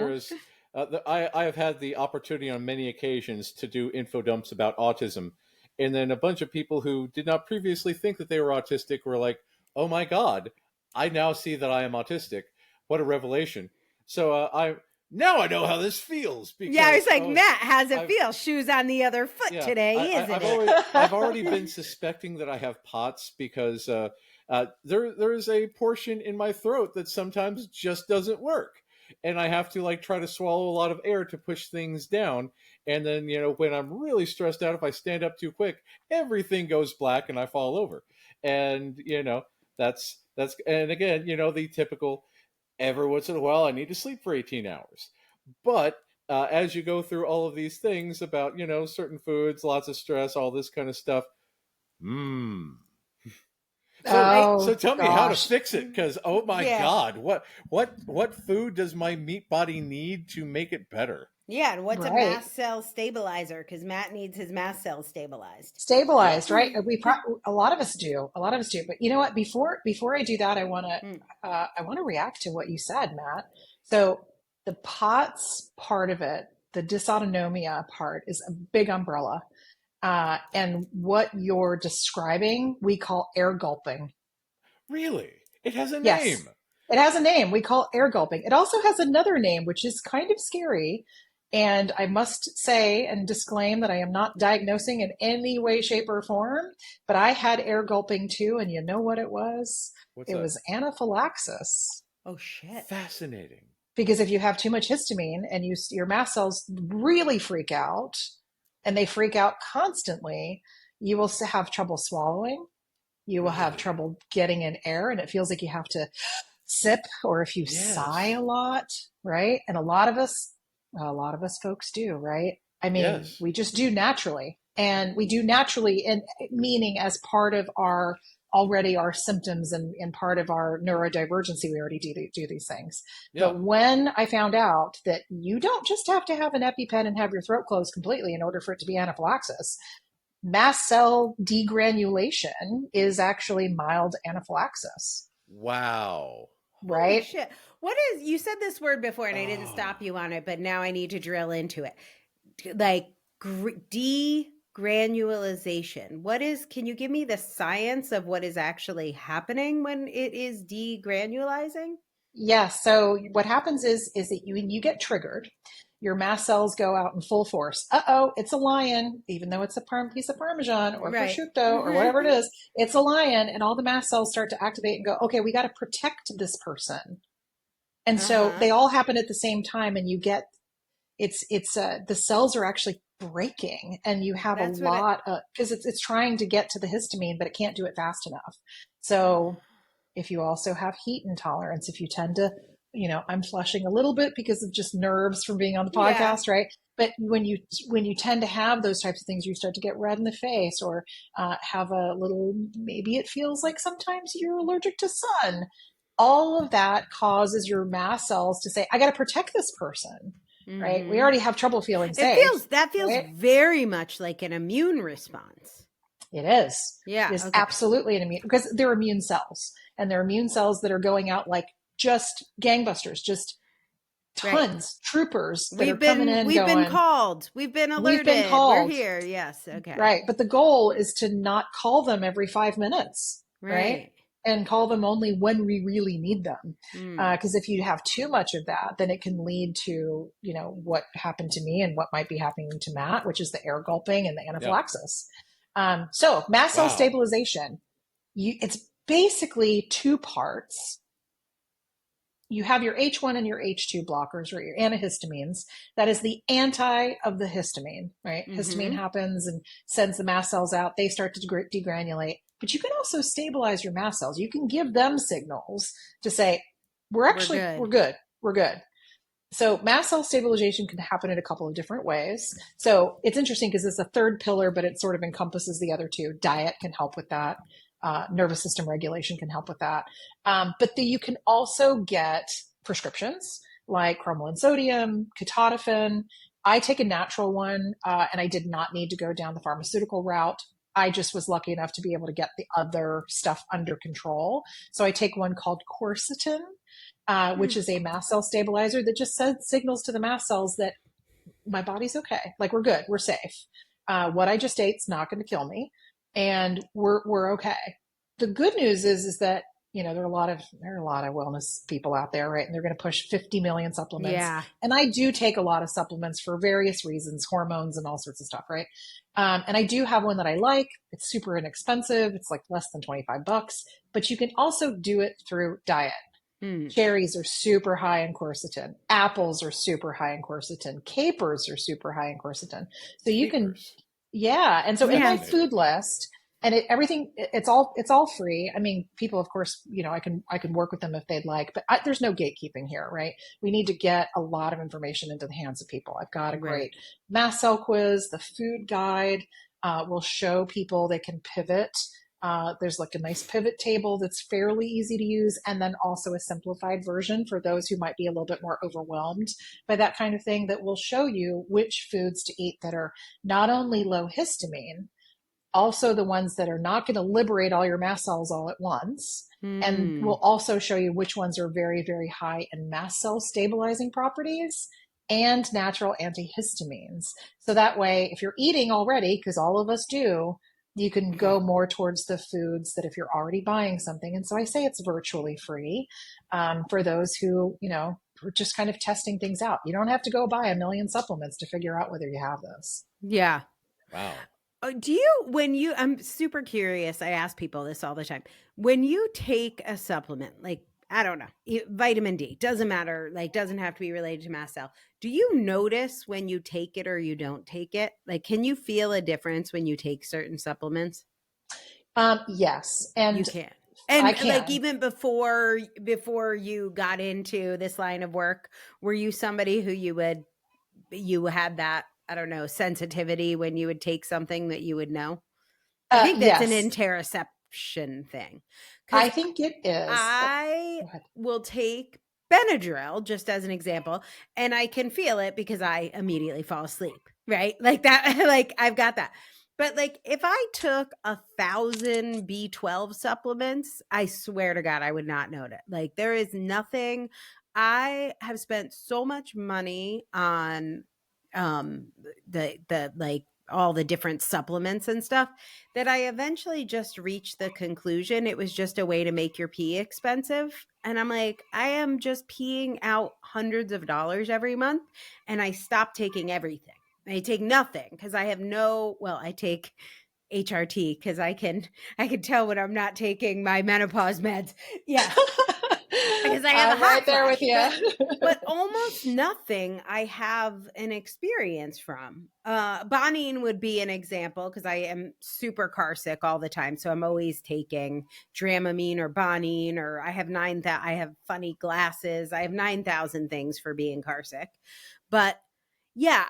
I have had the opportunity on many occasions to do info dumps about autism, and then a bunch of people who did not previously think that they were autistic were like, "Oh my God, I now see that I am autistic. What a revelation!" So Now I know how this feels. Because, I was like, Matt, how's it feel? Shoes on the other foot today, isn't it? I've already been suspecting that I have POTS because there is a portion in my throat that sometimes just doesn't work. And I have to try to swallow a lot of air to push things down. And then, when I'm really stressed out, if I stand up too quick, everything goes black and I fall over. And, that's, and again, the typical, every once in a while, I need to sleep for 18 hours. But as you go through all of these things about, certain foods, lots of stress, all this kind of stuff. So tell me how to fix it, because oh my God, what food does my meat body need to make it better? Yeah, and what's a mast cell stabilizer? Because Matt needs his mast cells stabilized. Right? A lot of us do. But you know what? Before I do that, I want to react to what you said, Matt. So the POTS part of it, the dysautonomia part, is a big umbrella. And what you're describing, we call air gulping. Really? It has a name. Yes, it has a name. We call air gulping. It also has another name, which is kind of scary. And I must say and disclaim that I am not diagnosing in any way, shape, or form, but I had air gulping too. And you know what it was? It was anaphylaxis. Oh, shit. Fascinating. Because if you have too much histamine and your mast cells really freak out, and they freak out constantly, you will have trouble swallowing. You will have trouble getting in air, and it feels like you have to sip, or if you sigh a lot, right? And a lot of us folks do, right? I mean, we just do naturally, and we do naturally in meaning as part of our symptoms and part of our neurodivergency. We already do these things. Yeah. But when I found out that you don't just have to have an EpiPen and have your throat closed completely in order for it to be anaphylaxis, mast cell degranulation is actually mild anaphylaxis. Wow. Right? Holy shit. You said this word before and I didn't stop you on it, but now I need to drill into it. Like degranulation. Can you give me the science of what is actually happening when it is degranulizing? Yeah. So what happens is that when you get triggered, your mast cells go out in full force. It's a lion, even though it's a piece of Parmesan or prosciutto or whatever it is, it's a lion. And all the mast cells start to activate and go, okay, we got to protect this person. And so they all happen at the same time, and you get, the cells are actually breaking, and you have a lot of, because it's trying to get to the histamine, but it can't do it fast enough. So if you also have heat intolerance, if you tend to, I'm flushing a little bit because of just nerves from being on the podcast, right? But when you tend to have those types of things, you start to get red in the face, or have a little, maybe it feels like sometimes you're allergic to sun. All of that causes your mast cells to say, I got to protect this person, right? We already have trouble feeling safe. That feels right? very much like an immune response. It is. Yeah. It is absolutely an immune, because they're immune cells, and they're immune cells that are going out like just gangbusters, just tons, troopers that are coming in. We've been called. We've been alerted. We've been called. We're here. Yes. Okay. Right. But the goal is to not call them every 5 minutes. Right. And call them only when we really need them. Because if you have too much of that, then it can lead to, what happened to me and what might be happening to Matt, which is the air gulping and the anaphylaxis. So mast cell stabilization, it's basically 2 parts. You have your H1 and your H2 blockers, or your antihistamines. That is the anti of the histamine, right? Histamine happens and sends the mast cells out. They start to degranulate. But you can also stabilize your mast cells. You can give them signals to say, we're good. So mast cell stabilization can happen in a couple of different ways. So it's interesting because it's a third pillar, but it sort of encompasses the other 2. Diet can help with that. Nervous system regulation can help with that. But you can also get prescriptions like cromolyn sodium, ketotifen. I take a natural one, and I did not need to go down the pharmaceutical route. I just was lucky enough to be able to get the other stuff under control. So I take one called quercetin, which is a mast cell stabilizer that just signals to the mast cells that my body's okay. Like, we're good. We're safe. What I just ate's not going to kill me, and we're okay. The good news is that, there are a lot of wellness people out there, right? And they're going to push 50 million supplements. Yeah. And I do take a lot of supplements for various reasons, hormones and all sorts of stuff, right? And I do have one that I like. It's super inexpensive. It's like less than $25, but you can also do it through diet. Cherries are super high in quercetin. Apples are super high in quercetin. Capers are super high in quercetin. So you can, and so in my food list, and it's all free. I mean, people, of course, I can work with them if they'd like, but there's no gatekeeping here, right? We need to get a lot of information into the hands of people. I've got a great mast cell quiz. The food guide will show people they can pivot. There's like a nice pivot table that's fairly easy to use, and then also a simplified version for those who might be a little bit more overwhelmed by that kind of thing, that will show you which foods to eat that are not only low histamine, also the ones that are not going to liberate all your mast cells all at once. And we'll also show you which ones are very, very high in mast cell stabilizing properties and natural antihistamines. So that way, if you're eating already, because all of us do, you can go more towards the foods that if you're already buying something. And so I say it's virtually free for those who, are just kind of testing things out. You don't have to go buy a million supplements to figure out whether you have this. Yeah. Wow. I'm super curious. I ask people this all the time. When you take a supplement, like, I don't know, vitamin D, doesn't matter, like, doesn't have to be related to mast cell. Do you notice when you take it or you don't take it? Like, can you feel a difference when you take certain supplements? Yes. And you can. And like, even before you got into this line of work, were you somebody who you had that, I don't know, sensitivity when you would take something that you would know? I think that's an interoception thing. I think it is. I will take Benadryl, just as an example, and I can feel it because I immediately fall asleep, right? Like that, like I've got that. But like, if I took 1,000 B12 supplements, I swear to God, I would not know it. Like, there is nothing. I have spent so much money on the like all the different supplements and stuff that I eventually just reached the conclusion it was just a way to make your pee expensive. And I'm like, I am just peeing out hundreds of dollars every month, and I stopped taking everything. I take nothing because I have I take HRT because I can tell when I'm not taking my menopause meds. Yeah. Because I have a hot right there flash, with you. but almost nothing I have an experience from. Bonine would be an example because I am super car sick all the time. So I'm always taking Dramamine or Bonine, or I have funny glasses. I have 9,000 things for being car sick. But yeah,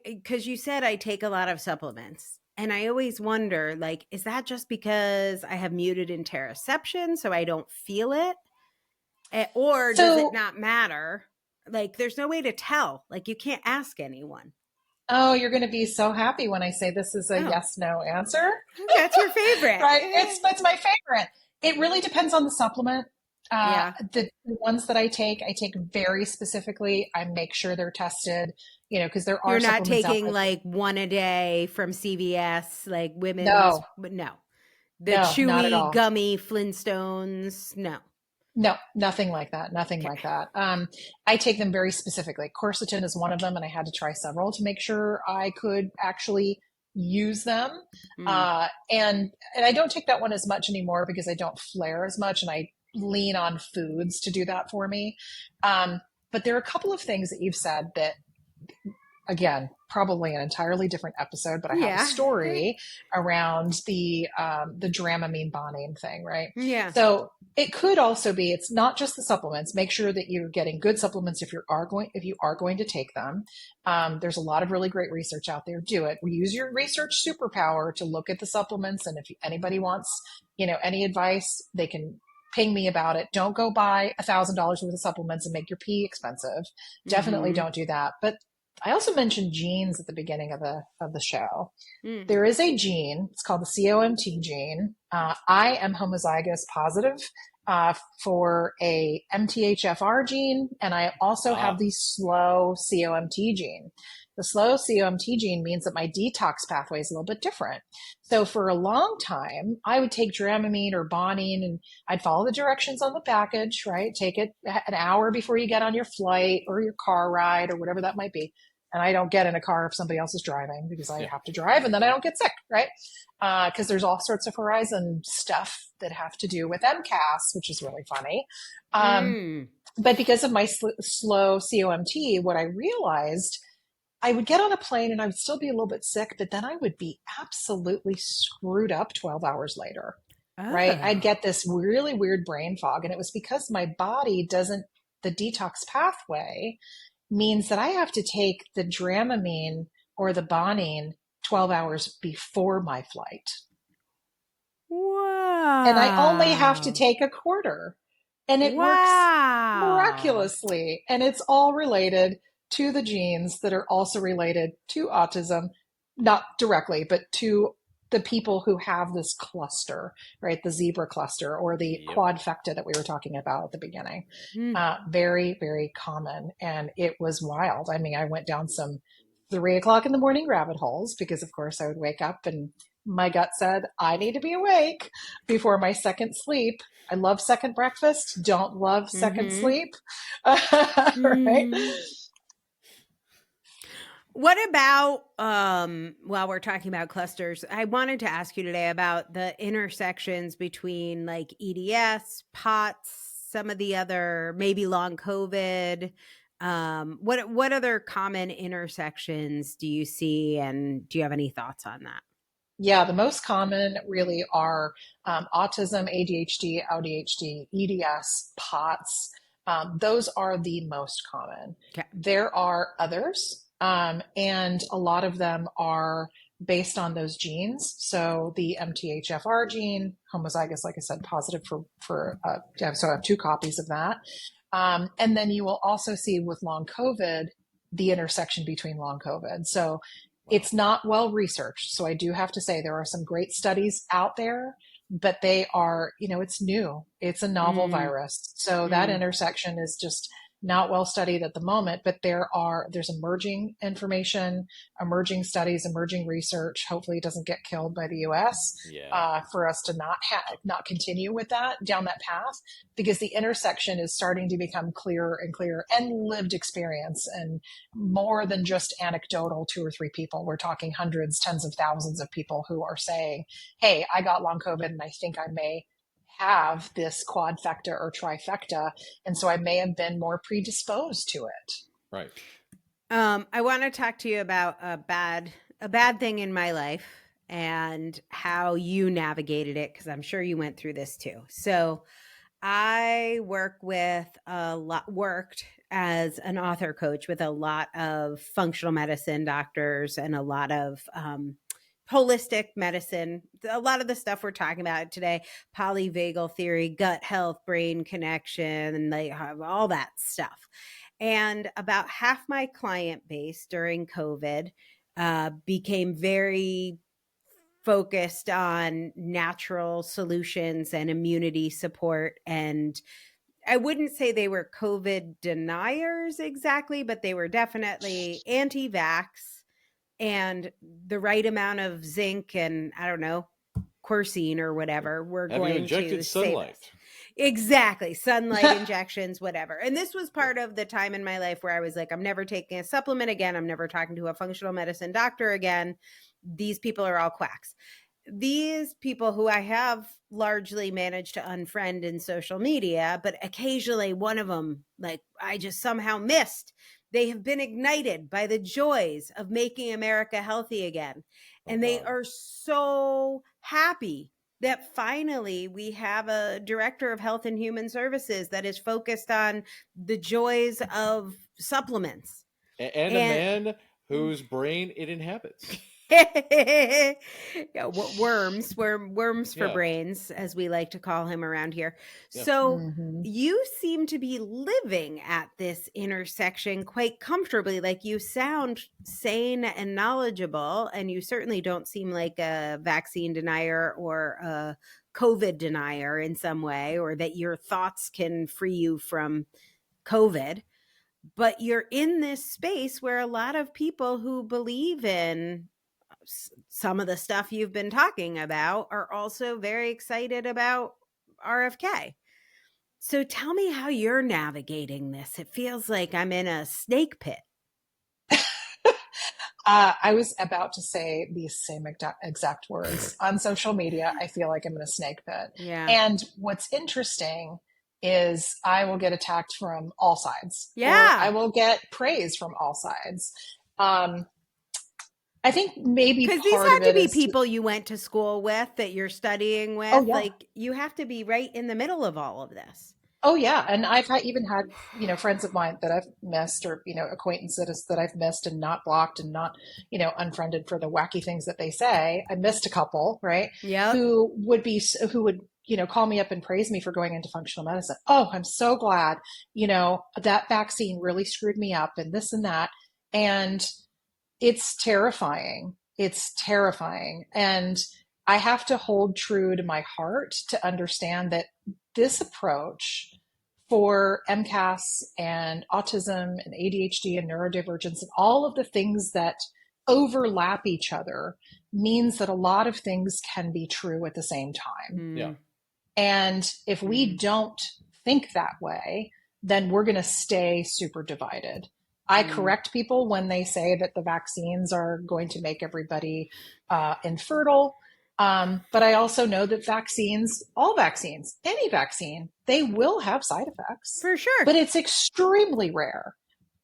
because you said I take a lot of supplements. And I always wonder, like, is that just because I have muted interoception so I don't feel it? Or does it not matter? Like, there's no way to tell. Like, you can't ask anyone. Oh, you're going to be so happy when I say this is a yes/no answer. That's your favorite. Right? It's my favorite. It really depends on the supplement. The ones that I take very specifically. I make sure they're tested, because there are. You're not taking like one a day from CVS, like women. No. The chewy, gummy Flintstones. No, nothing like that. Nothing like that. I take them very specifically. Quercetin is one of them, and I had to try several to make sure I could actually use them. And I don't take that one as much anymore because I don't flare as much, and I lean on foods to do that for me. But there are a couple of things that you've said that, again, probably an entirely different episode, but I have a story around the Dramamine Bonine thing, right? Yeah. So it could also be, it's not just the supplements. Make sure that you're getting good supplements if you are going to take them. There's a lot of really great research out there. Do it. We use your research superpower to look at the supplements. And if anybody wants, any advice, they can ping me about it. Don't go buy $1,000 worth of supplements and make your pee expensive. Definitely don't do that. But I also mentioned genes at the beginning of the show. There is a gene. It's called the COMT gene. I am homozygous positive for a MTHFR gene, and I also have the slow COMT gene. The slow COMT gene means that my detox pathway is a little bit different. So for a long time, I would take Dramamine or Bonine, and I'd follow the directions on the package, right? Take it an hour before you get on your flight or your car ride or whatever that might be. And I don't get in a car if somebody else is driving because I have to drive, and then I don't get sick, right? Because there's all sorts of Horizon stuff that have to do with MCAS, which is really funny. But because of my slow COMT, what I realized, I would get on a plane and I would still be a little bit sick, but then I would be absolutely screwed up 12 hours later, right? I'd get this really weird brain fog. And it was because my body the detox pathway means that I have to take the Dramamine or the Bonine 12 hours before my flight. Wow. And I only have to take a quarter. And it works miraculously. And it's all related to the genes that are also related to autism, not directly, but to the people who have this cluster, right? The zebra cluster or the quadfecta that we were talking about at the beginning. Very, very common. And it was wild. I mean, I went down some 3:00 in the morning rabbit holes because, of course, I would wake up and my gut said, I need to be awake before my second sleep. I love second breakfast. Don't love second sleep. Right? What about, while we're talking about clusters, I wanted to ask you today about the intersections between like EDS, POTS, some of the other, maybe long COVID. What other common intersections do you see, and do you have any thoughts on that? Yeah, the most common really are autism, ADHD, ADHD, EDS, POTS. Those are the most common. Okay. There are others. And a lot of them are based on those genes. So the MTHFR gene, homozygous, like I said, positive so I have 2 copies of that. And then you will also see with long COVID, the intersection between long COVID. So it's not well researched. So I do have to say there are some great studies out there, but they are, it's new. It's a novel virus. So that intersection is just not well studied at the moment, but there's emerging information, emerging studies, emerging research. Hopefully it doesn't get killed by the US for us to not continue with that down that path, because the intersection is starting to become clearer and clearer, and lived experience, and more than just anecdotal 2 or 3 people. We're talking hundreds, tens of thousands of people who are saying, hey, I got long COVID and I think I may have this quadfecta or trifecta, and so I may have been more predisposed to it. Right. I want to talk to you about a bad thing in my life and how you navigated it, because I'm sure you went through this too. So I worked as an author coach with a lot of functional medicine doctors and a lot of holistic medicine, a lot of the stuff we're talking about today, polyvagal theory, gut health, brain connection, and they have all that stuff. And about half my client base during COVID became very focused on natural solutions and immunity support. And I wouldn't say they were COVID deniers exactly, but they were definitely anti-vax, and the right amount of zinc and, I don't know, quercetin or whatever, we're going to injected sunlight. Exactly. Sunlight injections, whatever. And this was part of the time in my life where I was like, I'm never taking a supplement again. I'm never talking to a functional medicine doctor again. These people are all quacks. These people who I have largely managed to unfriend in social media, but occasionally one of them, like, I just somehow missed. They have been ignited by the joys of making America healthy again. And they are so happy that finally we have a director of health and human services that is focused on the joys of supplements. And a man whose brain it inhabits. Worms for brains, as we like to call him around here. Yeah. So you seem to be living at this intersection quite comfortably. Like, you sound sane and knowledgeable, and you certainly don't seem like a vaccine denier or a COVID denier in some way, or that your thoughts can free you from COVID. But you're in this space where a lot of people who believe in some of the stuff you've been talking about are also very excited about RFK. So tell me how you're navigating this. It feels like I'm in a snake pit. I was about to say these same exact words. On social media, I feel like I'm in a snake pit. Yeah. And what's interesting is I will get attacked from all sides. Yeah. Or I will get praise from all sides. I think maybe because these have to be people you went to school with, that you're studying with. Oh, yeah. Like, you have to be right in the middle of all of this. Oh yeah, and I've even had friends of mine that I've missed, or acquaintances that I've missed and not blocked and not unfriended for the wacky things that they say. I missed a couple, right? Yeah. Who would call me up and praise me for going into functional medicine. Oh, I'm so glad. That vaccine really screwed me up, and this and that, and it's terrifying. It's terrifying. And I have to hold true to my heart to understand that this approach for MCAS and autism and ADHD and neurodivergence and all of the things that overlap each other means that a lot of things can be true at the same time. Yeah. And if we don't think that way, then we're going to stay super divided. I correct people when they say that the vaccines are going to make everybody infertile. But I also know that all vaccines, any vaccine, they will have side effects. For sure. But it's extremely rare.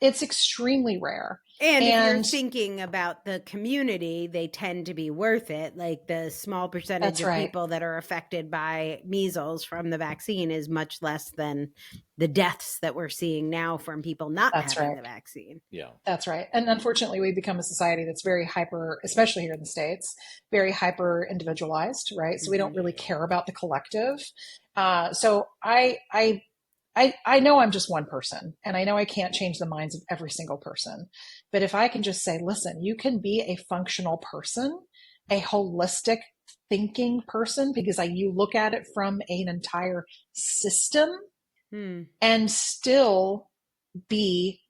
It's extremely rare. And if you're thinking about the community, they tend to be worth it. Like, the small percentage of people that are affected by measles from the vaccine is much less than the deaths that we're seeing now from people not having the vaccine. Yeah, that's right. And unfortunately, we've become a society that's very hyper, especially here in the States, very hyper individualized, right? So we don't really care about the collective. So I know I'm just one person, and I know I can't change the minds of every single person. But if I can just say, listen, you can be a functional person, a holistic thinking person, because you look at it from an entire system and still be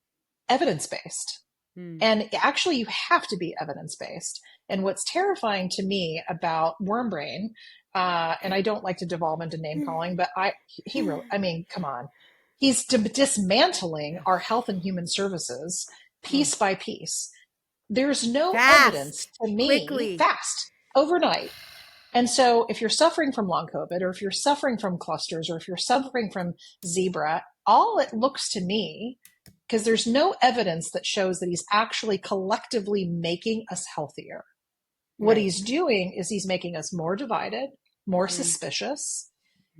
evidence-based. And actually, you have to be evidence-based. And what's terrifying to me about worm brain, and I don't like to devolve into name calling, but come on. He's dismantling our health and human services piece by piece. There's no evidence to me, fast, overnight. And so if you're suffering from long COVID, or if you're suffering from clusters, or if you're suffering from zebra, all it looks to me, because there's no evidence that shows that he's actually collectively making us healthier. What he's doing is he's making us more divided, more suspicious,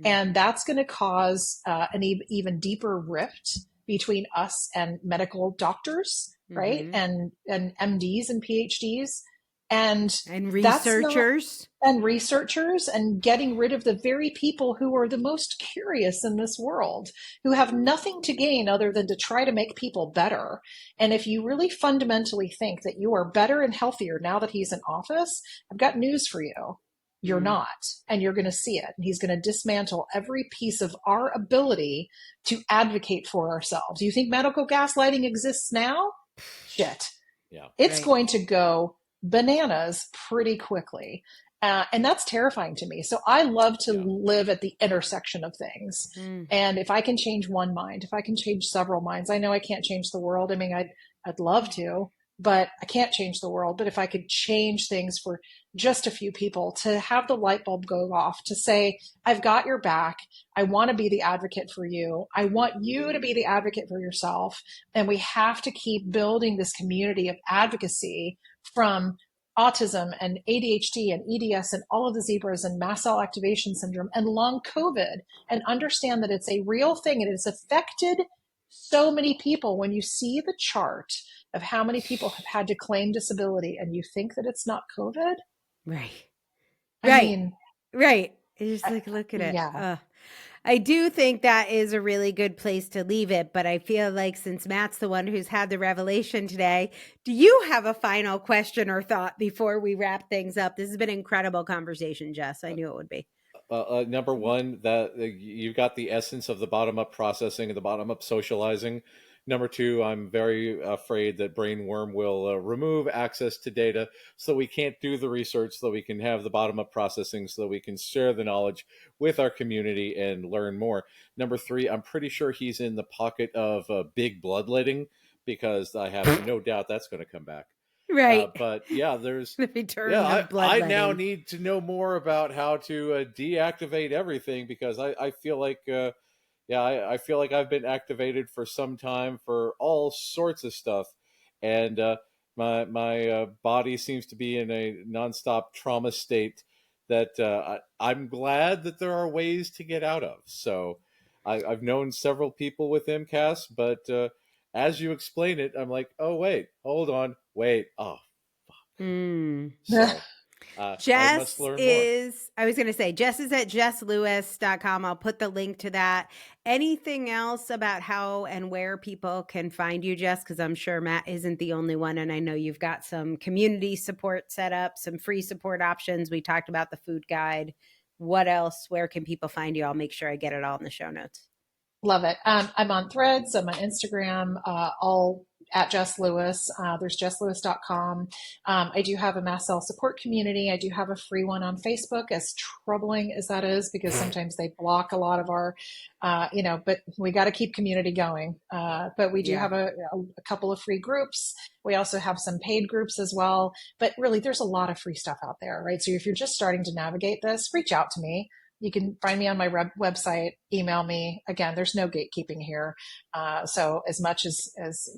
and that's going to cause an even deeper rift between us and medical doctors, right? And MDs and PhDs. And researchers. And getting rid of the very people who are the most curious in this world, who have nothing to gain other than to try to make people better. And if you really fundamentally think that you are better and healthier now that he's in office, I've got news for you. You're not, and you're going to see it. And he's going to dismantle every piece of our ability to advocate for ourselves. You think medical gaslighting exists now? Shit. Yeah. It's going to go bananas pretty quickly. And that's terrifying to me. So I love to live at the intersection of things. And if I can change one mind, if I can change several minds, I know I can't change the world. I mean, I'd love to, but I can't change the world. But if I could change things for just a few people, to have the light bulb go off, to say, I've got your back. I want to be the advocate for you. I want you to be the advocate for yourself. And we have to keep building this community of advocacy from autism and ADHD and EDS and all of the zebras and mast cell activation syndrome and long COVID, and understand that it's a real thing and it's affected so many people. When you see the chart of how many people have had to claim disability and you think that it's not COVID. Right. I mean, right. You just look at it. Yeah. I do think that is a really good place to leave it, but I feel like since Matt's the one who's had the revelation today, do you have a final question or thought before we wrap things up? This has been an incredible conversation, Jess. I knew it would be. Number one, that you've got the essence of the bottom-up processing and the bottom-up socializing. Number two, I'm very afraid that brainworm will remove access to data, so we can't do the research, so we can have the bottom-up processing, so we can share the knowledge with our community and learn more. Number three, I'm pretty sure he's in the pocket of big bloodletting, because I have no doubt that's going to come back. Right. But yeah, there's I now need to know more about how to deactivate everything, because I feel like I feel like I've been activated for some time for all sorts of stuff, and my body seems to be in a nonstop trauma state that I'm glad that there are ways to get out of. So I've known several people with MCAS, but as you explain it, I'm like, oh wait, hold on, wait, oh fuck. So, Jess I was going to say, Jess is at jesslewis.com. I'll put the link to that. Anything else about how and where people can find you, Jess? Because I'm sure Matt isn't the only one. And I know you've got some community support set up, some free support options. We talked about the food guide. What else? Where can people find you? I'll make sure I get it all in the show notes. Love it. I'm on Threads. I'm on Instagram, all at Jess Lewis. There's jesslewis.com. I do have a mast cell support community. I do have a free one on Facebook, as troubling as that is, because sometimes they block a lot of our, but we got to keep community going. But we do have a couple of free groups. We also have some paid groups as well. But really, there's a lot of free stuff out there, right? So if you're just starting to navigate this, reach out to me. You can find me on my website, email me. Again, there's no gatekeeping here. So as much as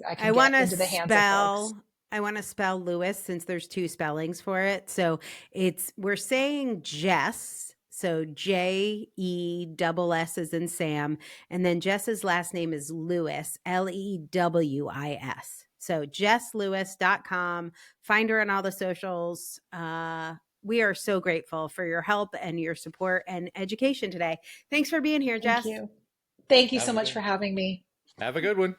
I can get into the hands of folks. I want to spell Lewis, since there's two spellings for it. So we're saying Jess. So Jess as in Sam. And then Jess's last name is Lewis, Lewis. So jesslewis.com. Find her on all the socials. We are so grateful for your help and your support and education today. Thanks for being here, Jess. Thank you so much for having me. Have a good one.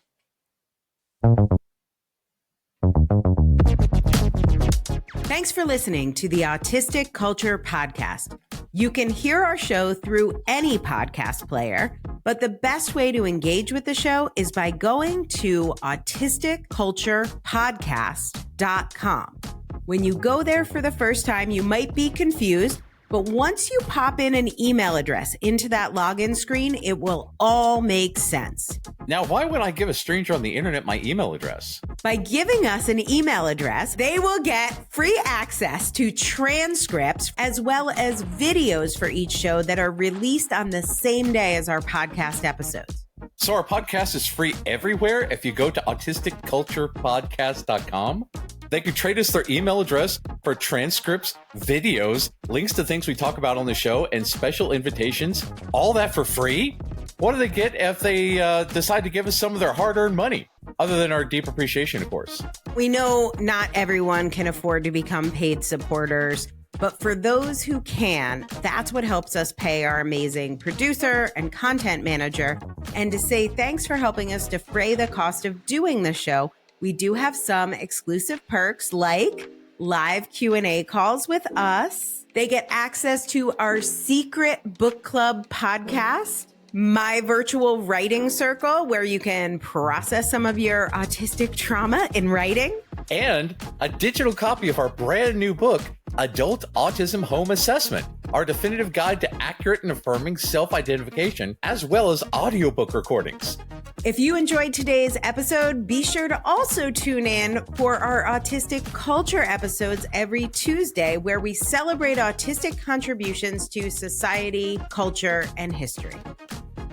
Thanks for listening to the Autistic Culture Podcast. You can hear our show through any podcast player, but the best way to engage with the show is by going to autisticculturepodcast.com. When you go there for the first time, you might be confused, but once you pop in an email address into that login screen, it will all make sense. Now, why would I give a stranger on the internet my email address? By giving us an email address, they will get free access to transcripts as well as videos for each show that are released on the same day as our podcast episodes. So our podcast is free everywhere if you go to autisticculturepodcast.com. They can trade us their email address for transcripts, videos, links to things we talk about on the show, and special invitations. All that for free? What do they get if they decide to give us some of their hard-earned money? Other than our deep appreciation, of course. We know not everyone can afford to become paid supporters, but for those who can, that's what helps us pay our amazing producer and content manager. And to say thanks for helping us defray the cost of doing the show, we do have some exclusive perks like live Q&A calls with us. They get access to our secret book club podcast, my virtual writing circle, where you can process some of your autistic trauma in writing, and a digital copy of our brand new book, Adult Autism Home Assessment, our definitive guide to accurate and affirming self-identification, as well as audiobook recordings. If you enjoyed today's episode, be sure to also tune in for our Autistic Culture episodes every Tuesday, where we celebrate autistic contributions to society, culture, and history.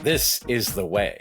This is the way.